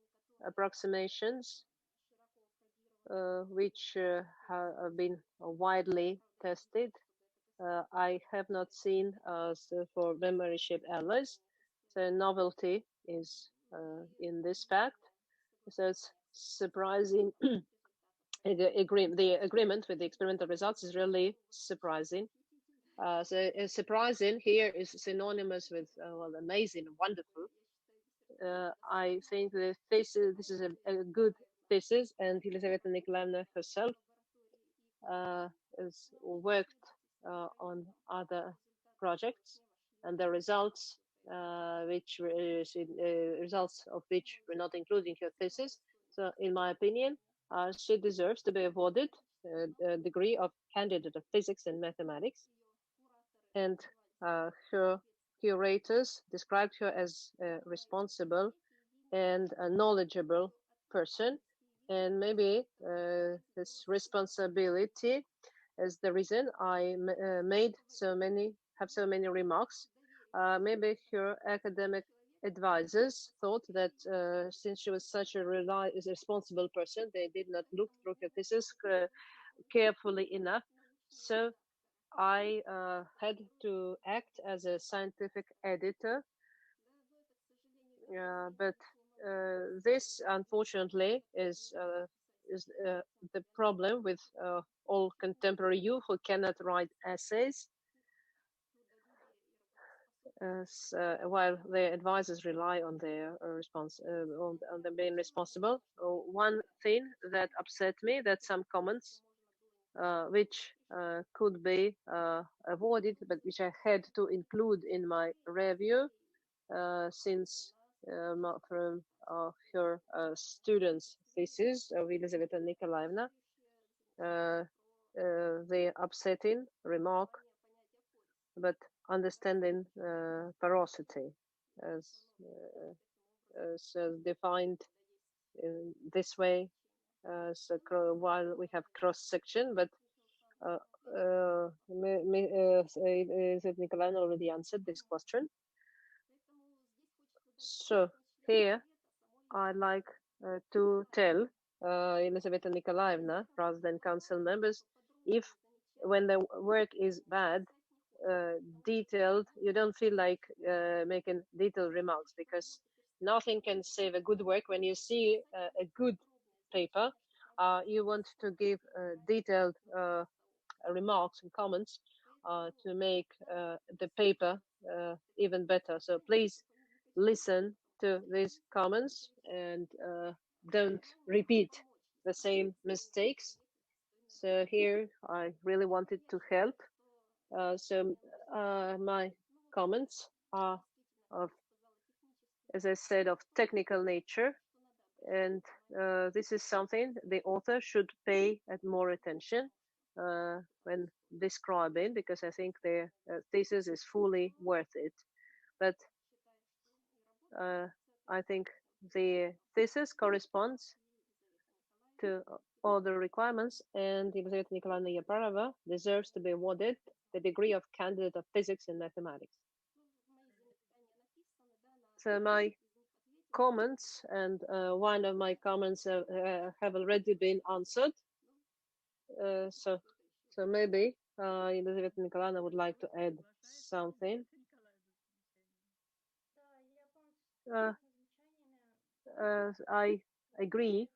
approximations, which have been widely tested. I have not seen so for memory shaped alloys. So novelty is in this fact. So it's surprising. The agreement with the experimental results is really surprising. So surprising here is synonymous with well, amazing, wonderful. I think that this is a good thesis, and Elizaveta Nikolaevna herself has worked on other projects, and the results, results of which were not included in her thesis. So, in my opinion, she deserves to be awarded a degree of candidate of physics and mathematics, and her curators described her as a responsible and a knowledgeable person, and maybe this responsibility is the reason I have so many remarks. Maybe her academic advisors thought that since she was such a responsible person, they did not look through her thesis carefully enough. So I had to act as a scientific editor, but this, unfortunately, is the problem with all contemporary youth who cannot write essays, while their advisors rely on their on them being responsible. One thing that upset me that some comments which could be avoided, but which I had to include in my review, since from her student's thesis of Elizaveta Nikolaevna. The upsetting remark, but understanding porosity as defined in this way. So while we have cross section, but Nikolaevna already answered this question. So here I'd like to tell Elizaveta Nikolaevna, rather than council members, if when the work is bad, detailed, you don't feel like making detailed remarks, because nothing can save a good work. When you see a good paper, you want to give detailed remarks and comments to make the paper even better. So please listen to these comments and don't repeat the same mistakes. So here I really wanted to help. My comments are of, as I said, of technical nature, and this is something the author should pay more attention when describing, because I think the thesis is fully worth it. But I think the thesis corresponds to all the requirements, and Elizaveta Nikolaevna Iaparova deserves to be awarded the degree of candidate of physics and mathematics. So my comments, and one of my comments have already been answered. So maybe Elizaveta Nikolaevna would like to add something. I agree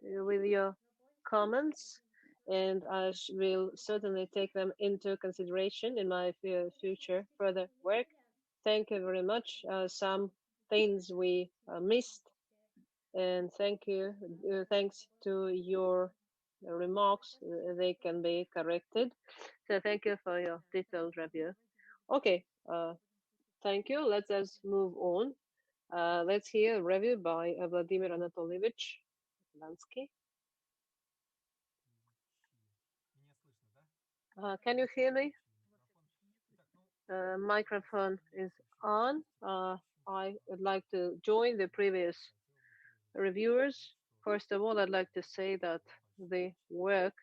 with your comments, and I will certainly take them into consideration in my future further work. Thank you very much. Some things we missed, and thanks to your remarks, they can be corrected. So thank you for your detailed review. Okay, thank you. Let us move on. Let's hear a review by Vladimir Anatolievich Lansky. Can you hear me? Microphone is on. I would like to join the previous reviewers. First of all, I'd like to say that the work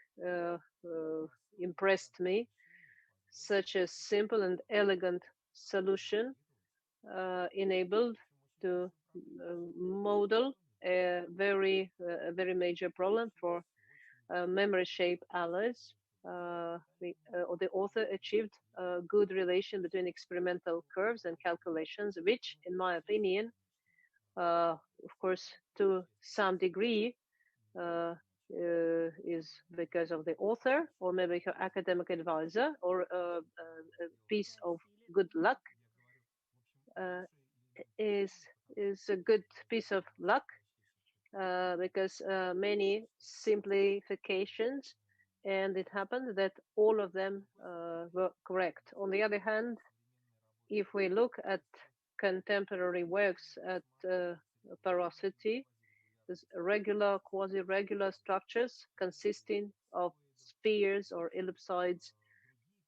impressed me. Such a simple and elegant solution enabled to model a very major problem for memory shape alloys. The author achieved a good relation between experimental curves and calculations, which, in my opinion, of course, to some degree, is because of the author, or maybe her academic advisor, or a piece of good luck. Is a good piece of luck because many simplifications, and it happened that all of them were correct. On the other hand, if we look at contemporary works at porosity, there's regular, quasi-regular structures consisting of spheres or ellipsoids,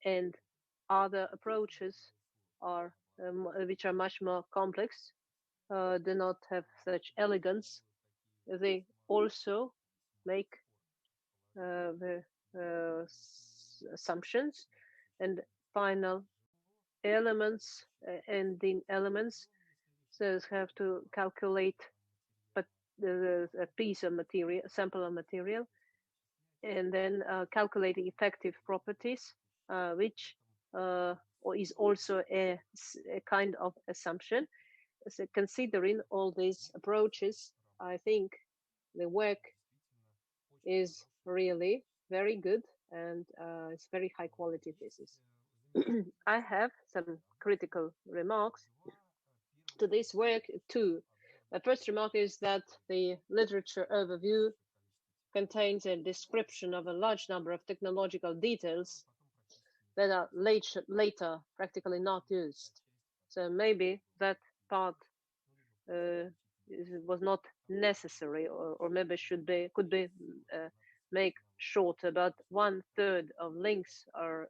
and other approaches are which are much more complex, do not have such elegance. They also make the assumptions and final elements, ending elements. So have to calculate, but a piece of material, a sample of material, and then calculate the effective properties, which is also a kind of assumption. So considering all these approaches, I think the work is really very good, and it's very high quality thesis. I have some critical remarks to this work too. The first remark is that the literature overview contains a description of a large number of technological details that are later practically not used. So maybe that part was not necessary, or maybe could be make shorter, but 1/3 of links are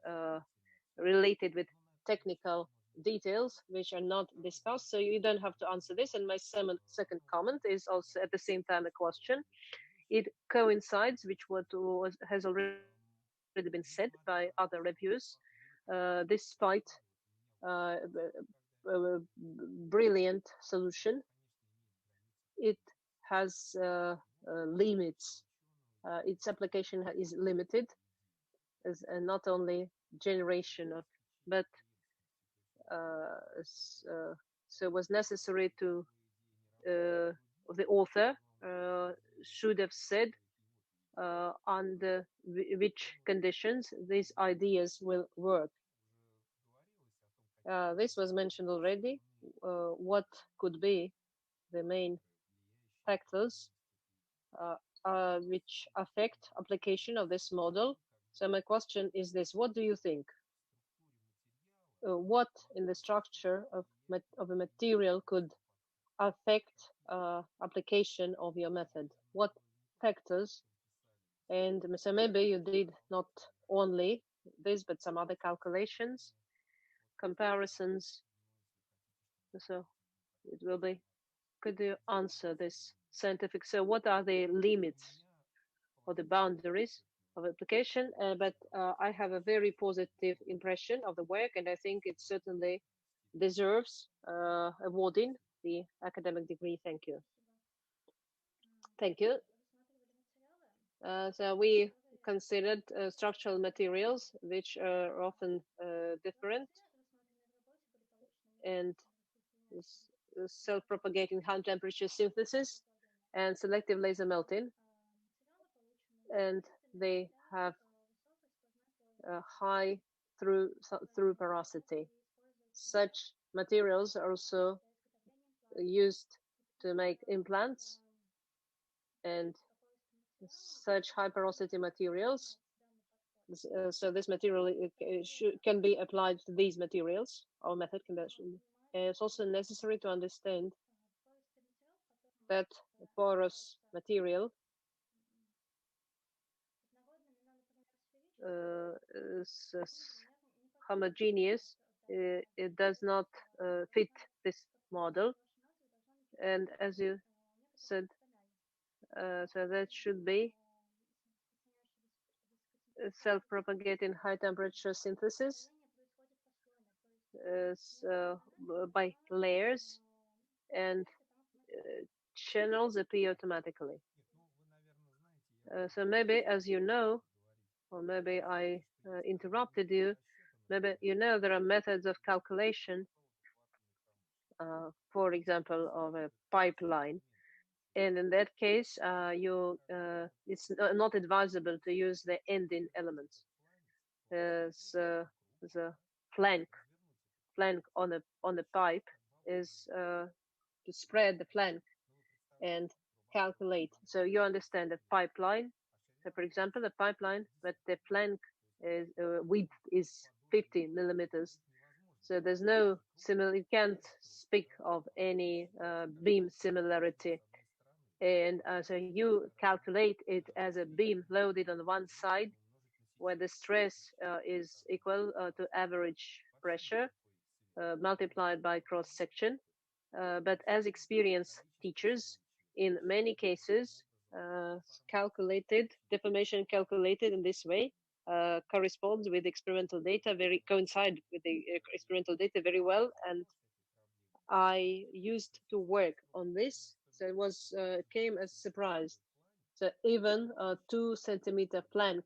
related with technical details which are not discussed. So you don't have to answer this. And my second comment is also at the same time a question. It coincides with what has already been said by other reviews, despite a brilliant solution. It has limits. Its application is limited, as not only generation of, but so it was necessary to the author should have said under which conditions these ideas will work. This was mentioned already. What could be the main factors which affect application of this model? So my question is this: what do you think? What in the structure of a material could affect application of your method? What factors? And so maybe you did not only this, but some other calculations, comparisons. So it will be, could you answer this scientific? So what are the limits or the boundaries of application? But I have a very positive impression of the work, and I think it certainly deserves awarding the academic degree. Thank you. Thank you. So we considered structural materials, which are often different and self-propagating high temperature synthesis and selective laser melting, and they have a high through porosity. Such materials are also used to make implants, and such high porosity materials. So this material can be applied to these materials. Our method can be. It's also necessary to understand that a porous material is homogeneous. It does not fit this model, and as you said, so that should be self-propagating high temperature synthesis by layers, and channels appear automatically. So maybe, as you know, or maybe I interrupted you, maybe you know there are methods of calculation, for example, of a pipeline. And in that case, it's not advisable to use the ending elements. So the flank on the pipe is to spread the flank and calculate. So you understand the pipeline. So for example, the pipeline, but the flank is width is 50 millimeters. So there's no similar. You can't speak of any beam similarity. And so you calculate it as a beam loaded on one side, where the stress is equal to average pressure multiplied by cross section. But as experienced teachers, in many cases, calculated deformation calculated in this way corresponds with experimental data, coincide with the experimental data very well, and I used to work on this, so it was came as a surprise. So even a 2 centimeter flank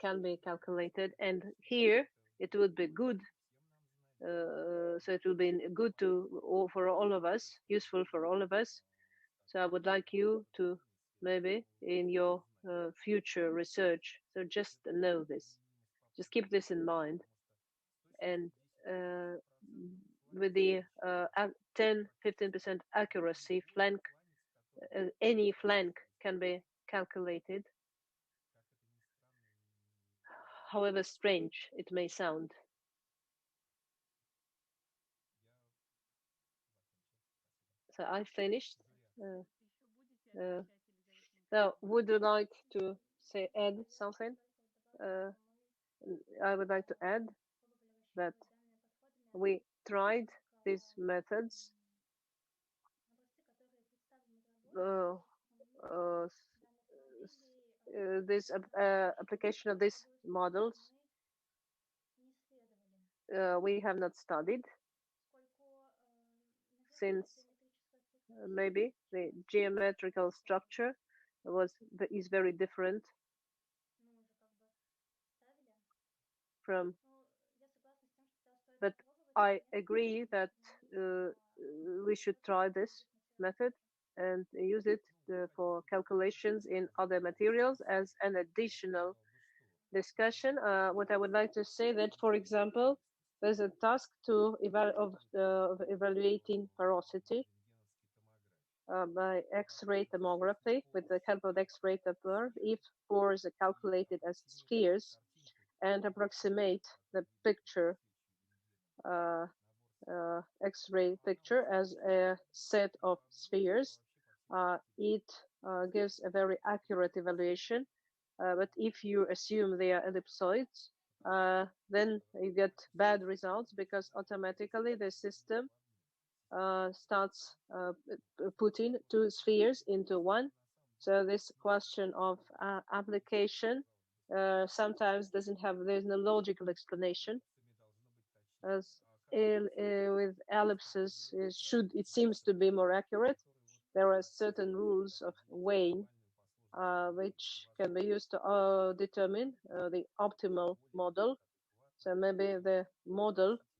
can be calculated, and here it would be good. So it will be good for all of us, useful for all of us. So I would like you to maybe in your future research, so just know this, just keep this in mind, and with the 10-15% accuracy, any flank can be calculated, however strange it may sound. I finished. Now, would you like to say add something? I would like to add that we tried these methods, this application of these models. We have not studied since maybe the geometrical structure is very different from. But I agree that we should try this method and use it for calculations in other materials as an additional discussion. What I would like to say that, for example, there's a task of evaluating porosity by X-ray tomography with the help of X-ray Doppler if pores are calculated as spheres and approximate the picture X-ray picture as a set of spheres. It gives a very accurate evaluation. But if you assume they are ellipsoids, then you get bad results because automatically the system starts putting two spheres into one. So this question of application sometimes there's no logical explanation. As with ellipses, it seems to be more accurate. There are certain rules of weighing which can be used to determine the optimal model. So maybe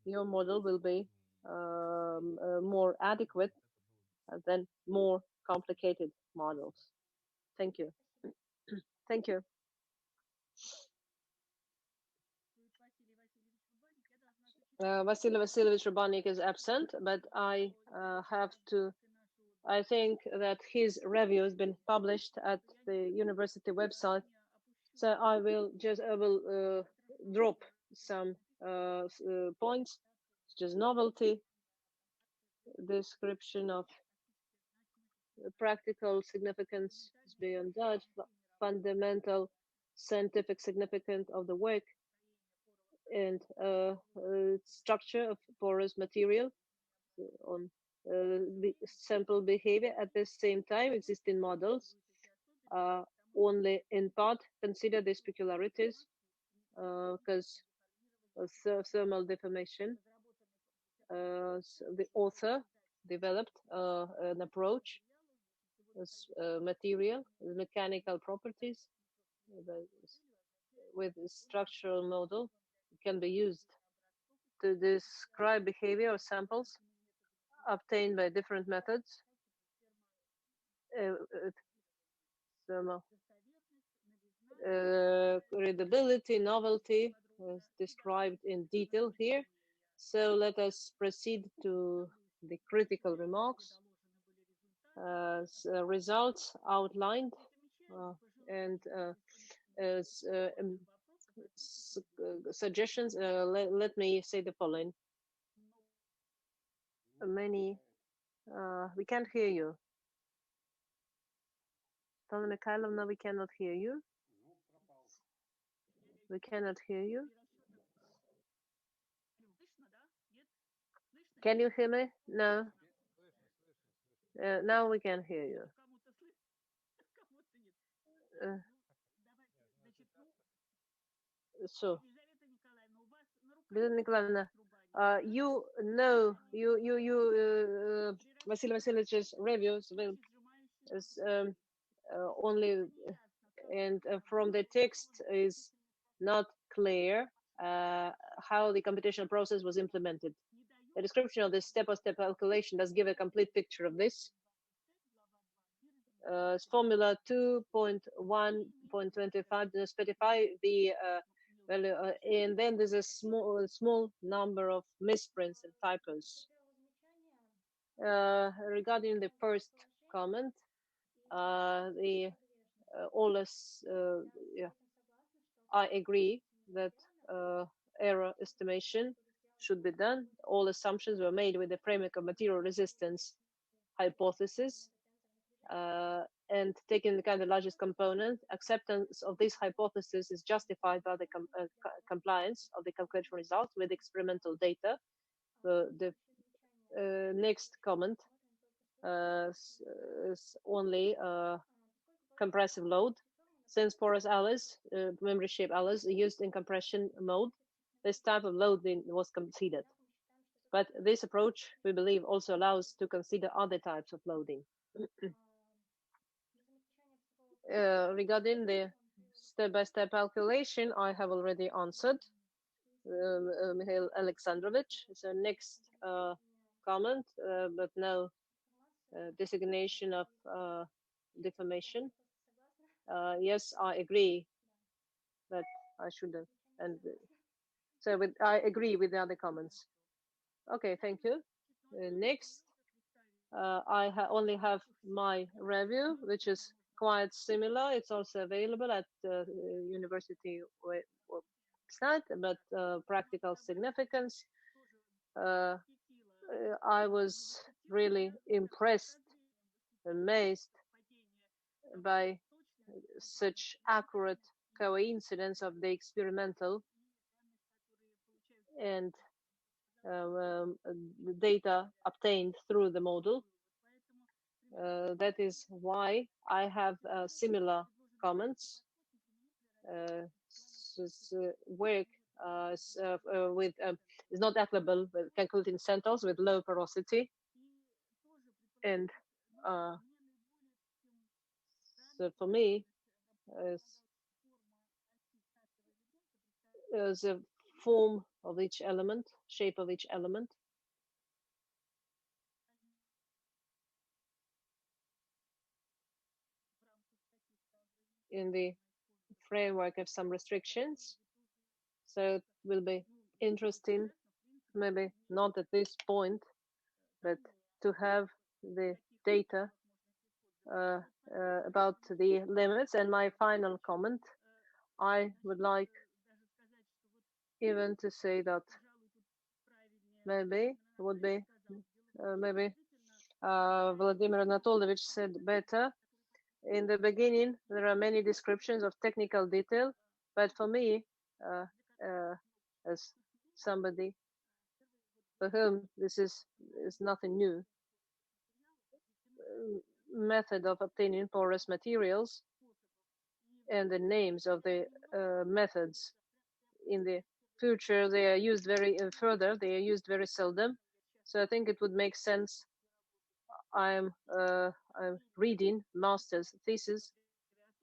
your model will be more adequate than more complicated models. Thank you. Thank you. Vasily Vasilyevich Rubanik is absent, but I think that his review has been published at the university website. So I will drop some points, just novelty, description of practical significance is beyond doubt, fundamental scientific significance of the work, and structure of porous material on sample behavior. At the same time, existing models only in part consider these peculiarities because of thermal deformation. So the author developed an approach material mechanical properties with a structural model can be used to describe behavior of samples obtained by different methods. Thermal readability, novelty is described in detail here. So let us proceed to the critical remarks. Results outlined and suggestions. Let me say the following. We can't hear you. Tana Mikhailovna, we cannot hear you. We cannot hear you. Can you hear me? No. Now we can hear you. So, Elizaveta Nikolaevna, Vasily Vasilievич's reviews will only, and from the text is not clear how the computational process was implemented. The description of the step-by-step calculation does give a complete picture of this. Formula 2.1.25 specify the value, and then there's a small number of misprints and typos. Regarding the first comment, I agree that error estimation should be done. All assumptions were made with the framework of material resistance. hypothesis, and taking into account the largest component, acceptance of this hypothesis is justified by the compliance of the calculation results with experimental data. The next comment is only compressive load. Since porous alloys, memory shape alloys, are used in compression mode, this type of loading was considered. But this approach, we believe, also allows to consider other types of loading. Regarding the step-by-step calculation, I have already answered. Mikhail Alexandrovich. So next comment, but no designation of deformation. Yes, I agree that I should have. And so I agree with the other comments. Okay, thank you. Next, I only have my review, which is quite similar. It's also available at the university website, but practical significance. I was really impressed, amazed by such accurate coincidence of the experimental and the data obtained through the model. That is why I have similar comments. Work with is not applicable with calculating centers with low porosity, and so for me, the form of each element, shape of each element, in the framework of some restrictions. So it will be interesting, maybe not at this point, but to have the data about the limits. And my final comment, I would like even to say that maybe would be maybe Vladimir Anatolovich said better. In the beginning, there are many descriptions of technical detail, but for me, as somebody for whom this is nothing new, method of obtaining porous materials and the names of the methods in the future, they are used very further. They are used very seldom. So I think it would make sense. I'm reading master's thesis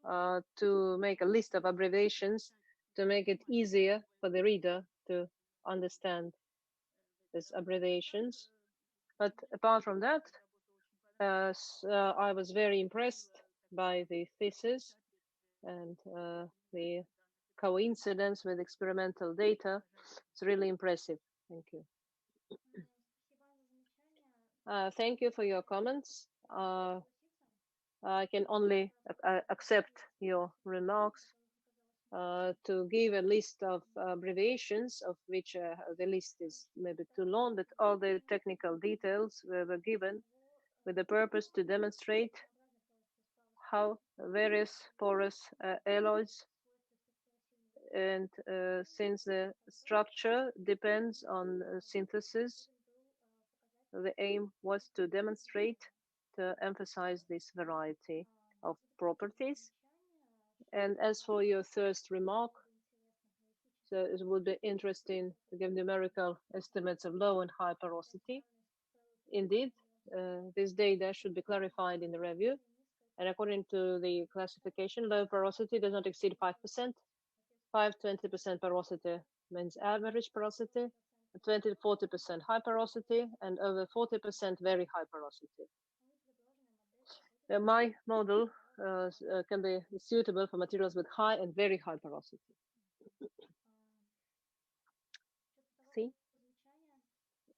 to make a list of abbreviations to make it easier for the reader to understand these abbreviations. But apart from that, I was very impressed by the thesis and the coincidence with experimental data. It's really impressive. Thank you. Thank you for your comments. I can only accept your remarks. To give a list of abbreviations, of which the list is maybe too long, but all the technical details were given with the purpose to demonstrate how various porous alloys, and since the structure depends on synthesis, the aim was to demonstrate, to emphasize this variety of properties. And as for your first remark, so it would be interesting to give numerical estimates of low and high porosity. Indeed, this data should be clarified in the review. And according to the classification, low porosity does not exceed 5%. 5-20% porosity means average porosity, 20-40% high porosity, and over 40% very high porosity. My model can be suitable for materials with high and very high porosity. See?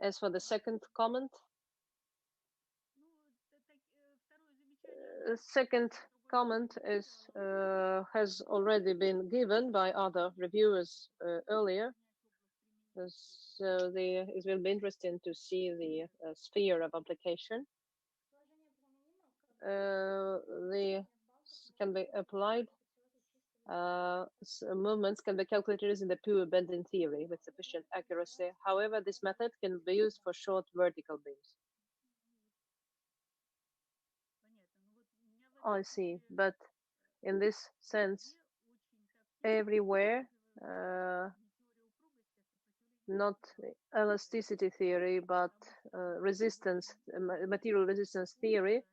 As for the second comment, second comment is has already been given by other reviewers earlier. So it will be interesting to see the sphere of application. the can be applied. Movements can be calculated using the pure bending theory with sufficient accuracy. However, this method can be used for short vertical beams. I see, but in this sense, everywhere, not elasticity theory, but resistance, material resistance theory,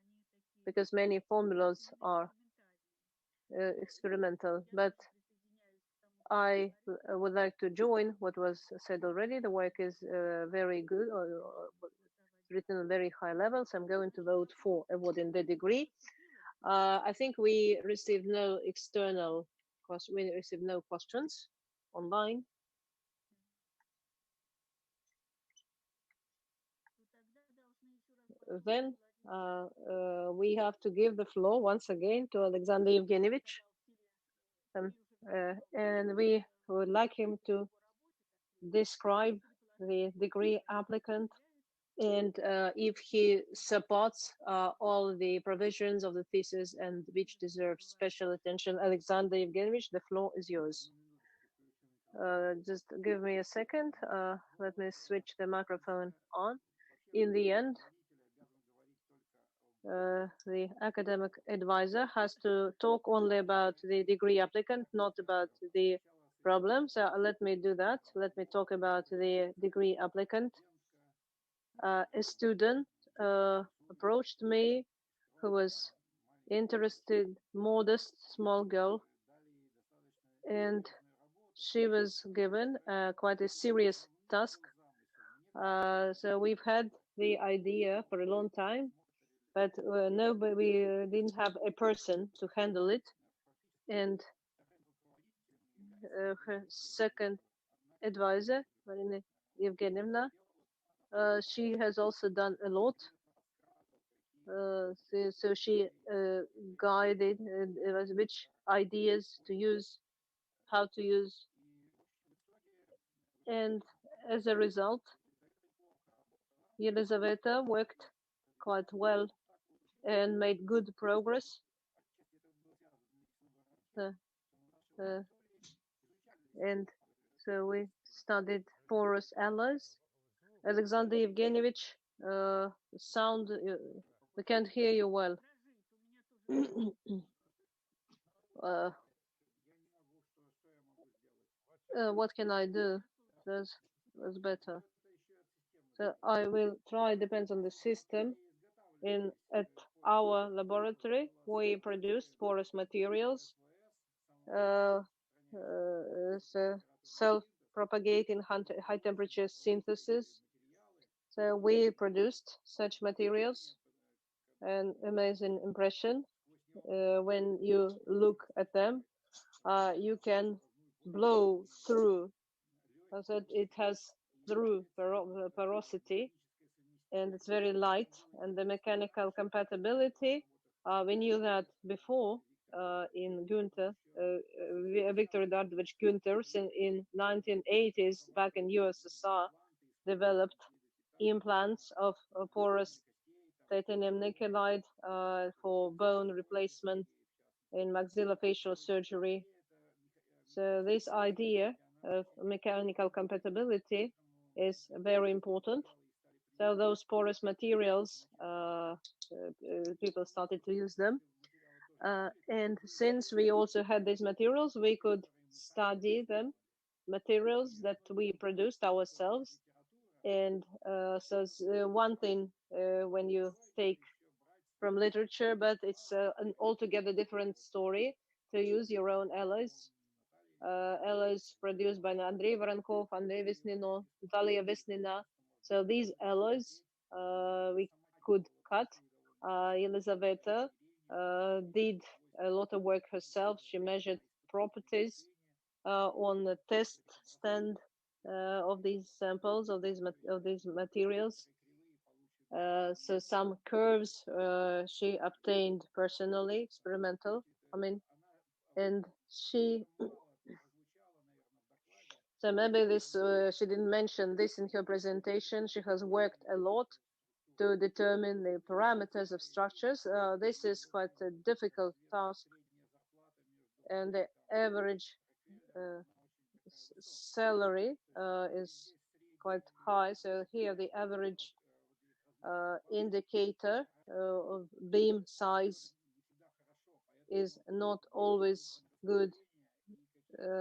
because many formulas are experimental. But I would like to join what was said already. The work is very good, or written on very high levels. I'm going to vote for awarding the degree. I think we received no external question. We received no questions online. Then we have to give the floor once again to Alexander Evgenievich. And we would like him to describe the degree applicant and if he supports all the provisions of the thesis and which deserves special attention. Alexander Evgenievich, the floor is yours. Just give me a second. Let me switch the microphone on. In the end, the academic advisor has to talk only about the degree applicant, not about the problem. So let me do that. Let me talk about the degree applicant. A student approached me who was interested, modest, small girl, and she was given quite a serious task. So we've had the idea for a long time, but nobody, we didn't have a person to handle it. And her second advisor, Marina Evgenievna, she has also done a lot. So she guided which ideas to use, how to use, and as a result, Elizaveta worked quite well and made good progress. And so we studied porous alloys. Alexander Evgenievich, sound, we can't hear you well. What can I do? That's better. So I will try, depends on the system. At our laboratory, we produced porous materials, so self-propagating high temperature synthesis. So we produced such materials. An amazing impression. When you look at them, you can blow through. So it has through porosity, and it's very light. And the mechanical compatibility, we knew that before in Günther, Viktor Eduardovich Günther in 1980s back in USSR developed implants of porous titanium nickelide for bone replacement in maxillofacial surgery. So this idea of mechanical compatibility is very important. So those porous materials, people started to use them. And since we also had these materials, we could study them, materials that we produced ourselves. And so one thing when you take from literature, but it's an altogether different story to use your own alloys. Alloys produced by Andrei Voronkov, Andrei Vesnino, Natalia Vesnina. So these alloys we could cut. Elizaveta did a lot of work herself. She measured properties on the test stand of these samples of these materials. So some curves she obtained personally, experimental. And she. So maybe this she didn't mention this in her presentation. She has worked a lot to determine the parameters of structures. This is quite a difficult task, and the average salary is quite high. So here the average indicator of beam size is not always good.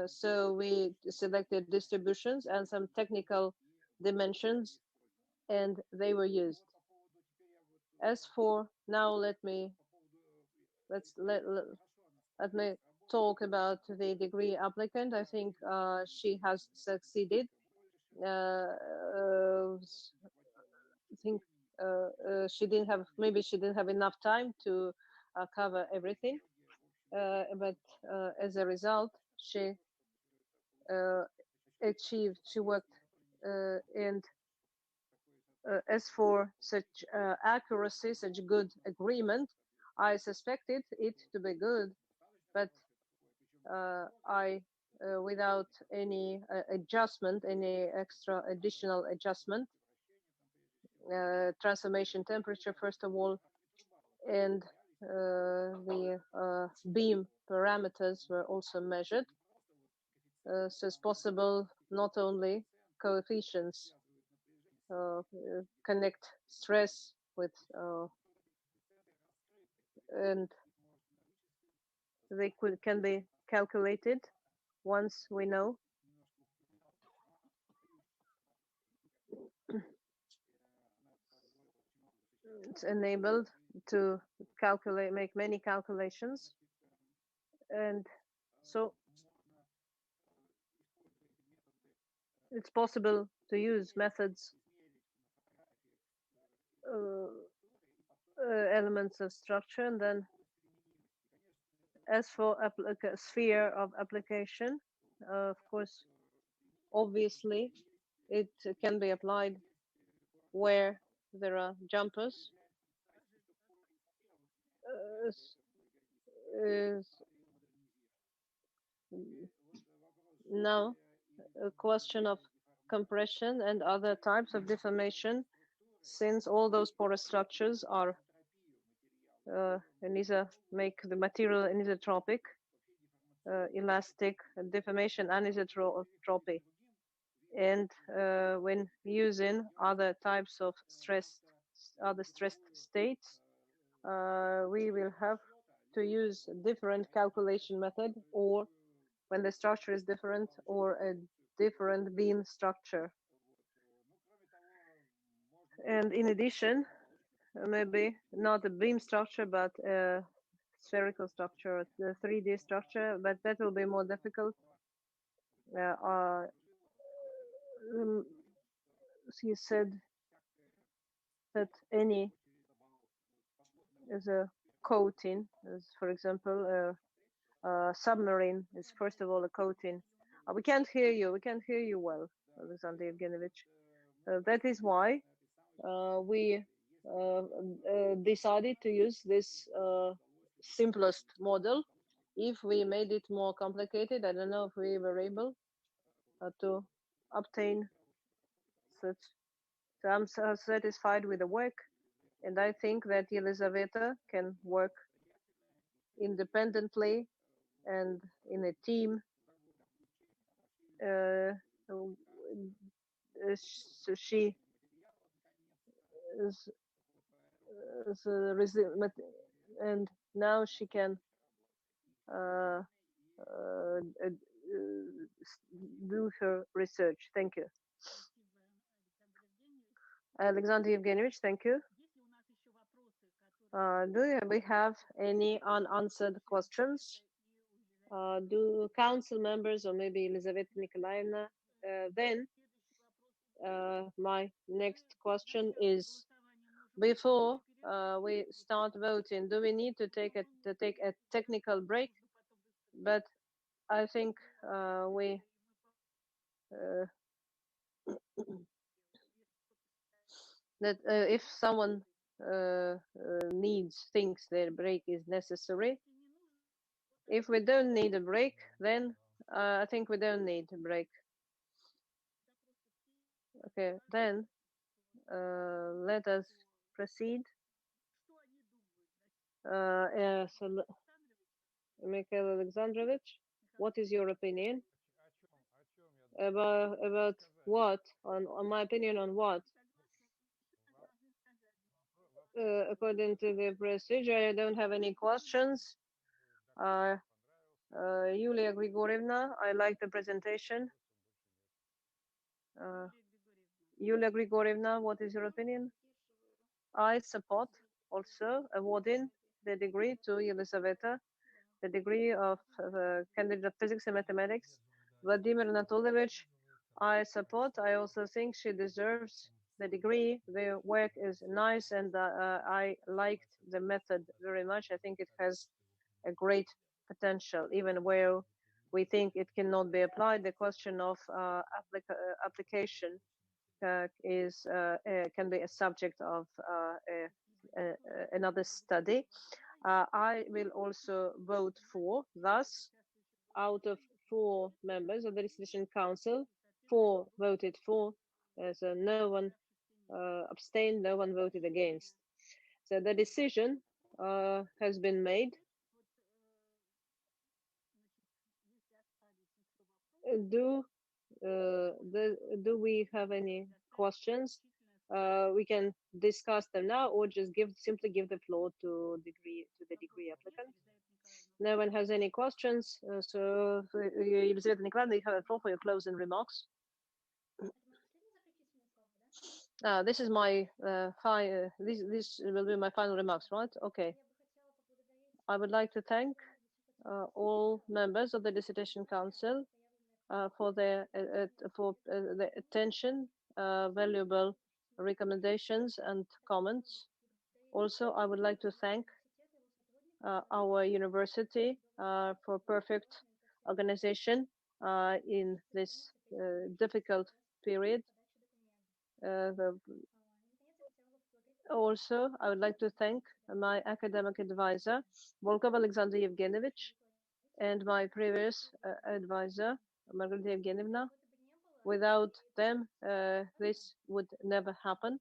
So we selected distributions and some technical dimensions, and they were used. As for now, let me talk about the degree applicant. I think she has succeeded. I think she didn't have, maybe she didn't have enough time to cover everything, but as a result, she achieved, she worked, and as for such accuracy, such good agreement, I suspected it to be good, but I, without any adjustment, any extra additional adjustment, transformation temperature, first of all, and the beam parameters were also measured. So it's possible not only coefficients connect stress with and they can be calculated once we know. It's enabled to calculate, make many calculations, and so it's possible to use methods, elements of structure, and then as for sphere of application, of course, obviously, it can be applied where there are jumpers. Now, a question of compression and other types of deformation, since all those porous structures are make the material anisotropic, elastic, deformation anisotropy. And when using other types of other stressed states, we will have to use a different calculation method, or when the structure is different, or a different beam structure. And in addition, maybe not a beam structure, but a spherical structure, the 3D structure, but that will be more difficult. He said that any as a coating, as for example, submarine is first of all a coating. We can't hear you. We can't hear you well, Alexander Evgenovich. That is why we decided to use this simplest model. If we made it more complicated, I don't know if we were able to obtain such. So I'm satisfied with the work, and I think that Elizaveta can work independently and in a team. So she is and now she can do her research. Thank you. Alexander Evgenovich, thank you. Do we have any unanswered questions? Do council members or maybe Elizaveta Nikolaevna? Then my next question is, before we start voting, do we need to take a technical break? But I think we that if someone thinks their break is necessary. If we don't need a break, then I think we don't need a break. Okay, then let us proceed. So, Mikhail Alexandrovich, what is your opinion about what? On my opinion on what? According to the procedure, I don't have any questions. Yulia Grigorievna, I like the presentation. Yulia Grigorievna, what is your opinion? I support also awarding the degree to Elizaveta, the degree of candidate of physics and mathematics. Vladimir Anatolyevich, I support. I also think she deserves the degree. The work is nice, and I liked the method very much. I think it has a great potential, even where we think it cannot be applied. The question of application can be a subject of another study. I will also vote for. Thus, out of 4 members of the Dissertation Council, 4 voted for. So no one abstained, no one voted against. So the decision has been made. Do we have any questions? We can discuss them now, or just simply give the floor to the degree applicant. No one has any questions, so Elizaveta Nikolaevna, you have a floor for your closing remarks. This is my this will be my final remarks, right? Okay. I would like to thank all members of the Dissertation Council for their the attention, valuable recommendations and comments. Also, I would like to thank our university for perfect organization in this difficult period. Also, I would like to thank my academic advisor, Volkov Alexander Evgenovich, and my previous advisor, Margarita Evgenievna. Without them, this would never happen.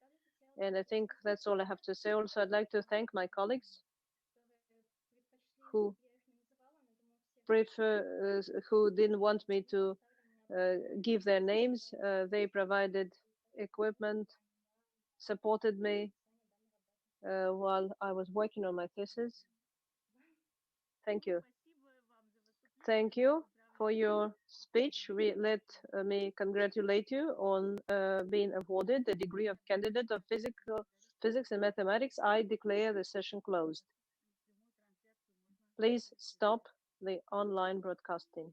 And I think that's all I have to say. Also, I'd like to thank my colleagues who who didn't want me to give their names. They provided equipment, supported me while I was working on my thesis. Thank you. Thank you for your speech. Let me congratulate you on being awarded the degree of candidate of physics and mathematics. I declare the session closed. Please stop the online broadcasting.